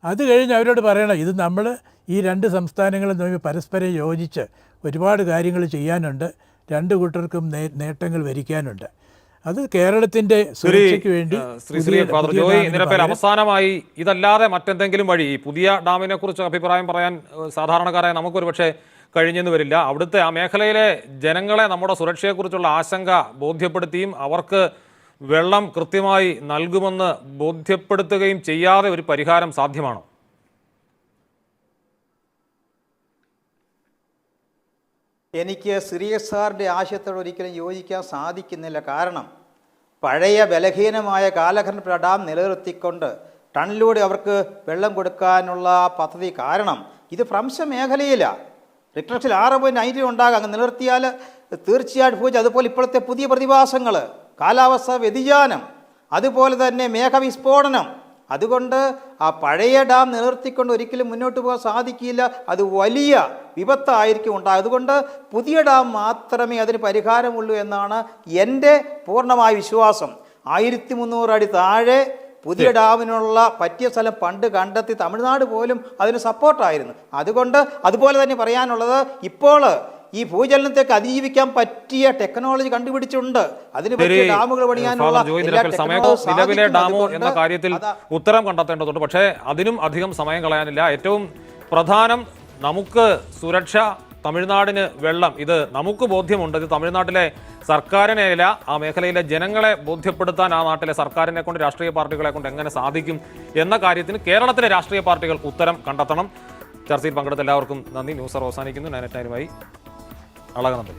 അത് കഴിഞ്ഞ് അവരോട് പറയണം, ഇത് നമ്മൾ ഈ 2 സംസ്ഥാനങ്ങളും തമ്മിൽ പരസ്പരം യോജിച്ച് ഒരുപാട് കാര്യങ്ങൾ ചെയ്യാനുണ്ട്, 2 കൂട്ടർക്കും നേട്ടങ്ങൾ വരിക്കാനുണ്ട്. അത് കേരളത്തിൻ്റെ സുരക്ഷയ്ക്ക് വേണ്ടി. അവസാനമായി ഇതല്ലാതെ മറ്റെന്തെങ്കിലും വഴി, ഈ പുതിയ ഡാമിനെ കുറിച്ച് അഭിപ്രായം പറയാൻ സാധാരണക്കാരായ നമുക്കൊരു പക്ഷേ കഴിഞ്ഞെന്ന് വരില്ല. അവിടുത്തെ ആ മേഖലയിലെ ജനങ്ങളെ നമ്മുടെ സുരക്ഷയെക്കുറിച്ചുള്ള ആശങ്ക ബോധ്യപ്പെടുത്തിയും അവർക്ക് വെള്ളം കൃത്യമായി നൽകുമെന്ന് ബോധ്യപ്പെടുത്തുകയും ചെയ്യാതെ ഒരു പരിഹാരം സാധ്യമാണോ? എനിക്ക് സിറിയക് സാറിൻ്റെ ആശയത്തോട് ഒരിക്കലും യോജിക്കാൻ സാധിക്കുന്നില്ല. കാരണം പഴയ ബലഹീനമായ കാലഘട്ട ഡാം നിലനിർത്തിക്കൊണ്ട് ടണ്ണിലൂടെ അവർക്ക് വെള്ളം കൊടുക്കാനുള്ള പദ്ധതി കാരണം ഇത് ഭ്രംശ മേഖലയിലാണ്. റിക്ടർ സ്കെയിൽ 6.9 ഉണ്ടാകാം. അങ്ങ് നിലനിർത്തിയാൽ തീർച്ചയായിട്ടും പോയി. അതുപോലെ ഇപ്പോഴത്തെ പുതിയ പ്രതിഭാസങ്ങൾ, കാലാവസ്ഥാ വ്യതിയാനം, അതുപോലെ തന്നെ മേഘവിസ്ഫോടനം. അതുകൊണ്ട് ആ പഴയ ഡാം നിലനിർത്തിക്കൊണ്ട് ഒരിക്കലും മുന്നോട്ട് പോകാൻ സാധിക്കില്ല. അത് വലിയ വിപത്തായിരിക്കും ഉണ്ടാകും. അതുകൊണ്ട് പുതിയ ഡാം മാത്രമേ അതിന് പരിഹാരമുള്ളൂ എന്നാണ് എൻ്റെ പൂർണ്ണമായ വിശ്വാസം. 1300 അടി താഴെ പുതിയ ഡാമിനുള്ള പറ്റിയ സ്ഥലം പണ്ട് കണ്ടെത്തി തമിഴ്നാട് പോലും അതിന് സപ്പോർട്ടായിരുന്നു. അതുകൊണ്ട് അതുപോലെ തന്നെ പറയാനുള്ളത്, ഇപ്പോൾ ഈ ഭൂചലനത്തേക്ക് അതിജീവിക്കാൻ പറ്റിയ ടെക്നോളജി കണ്ടുപിടിച്ചിട്ടുണ്ട്. അതിന് പറ്റിയ ഡാമുകൾ പണിയാനുള്ള നിലവിലെ ഡാമോ എന്ന കാര്യത്തിൽ ഉത്തരം കണ്ടെത്തേണ്ടതുണ്ട്. പക്ഷേ അതിനും അധികം സമയം കളയാനില്ല. ഏറ്റവും പ്രധാനം നമുക്ക് സുരക്ഷ, തമിഴ്നാടിന് വെള്ളം, ഇത് നമുക്ക് ബോധ്യമുണ്ട്. ഇത് തമിഴ്നാട്ടിലെ സർക്കാരിനെയല്ല, ആ മേഖലയിലെ ജനങ്ങളെ ബോധ്യപ്പെടുത്താൻ ആ നാട്ടിലെ സർക്കാരിനെ കൊണ്ട്, രാഷ്ട്രീയ പാർട്ടികളെ കൊണ്ട് എങ്ങനെ സാധിക്കും എന്ന കാര്യത്തിന് കേരളത്തിലെ രാഷ്ട്രീയ പാർട്ടികൾ ഉത്തരം കണ്ടെത്തണം. ചർച്ചയിൽ പങ്കെടുത്ത എല്ലാവർക്കും നന്ദി. ന്യൂസ് അവർ അവസാനിക്കുന്നു. 9@9 അളകനന്ദൻ.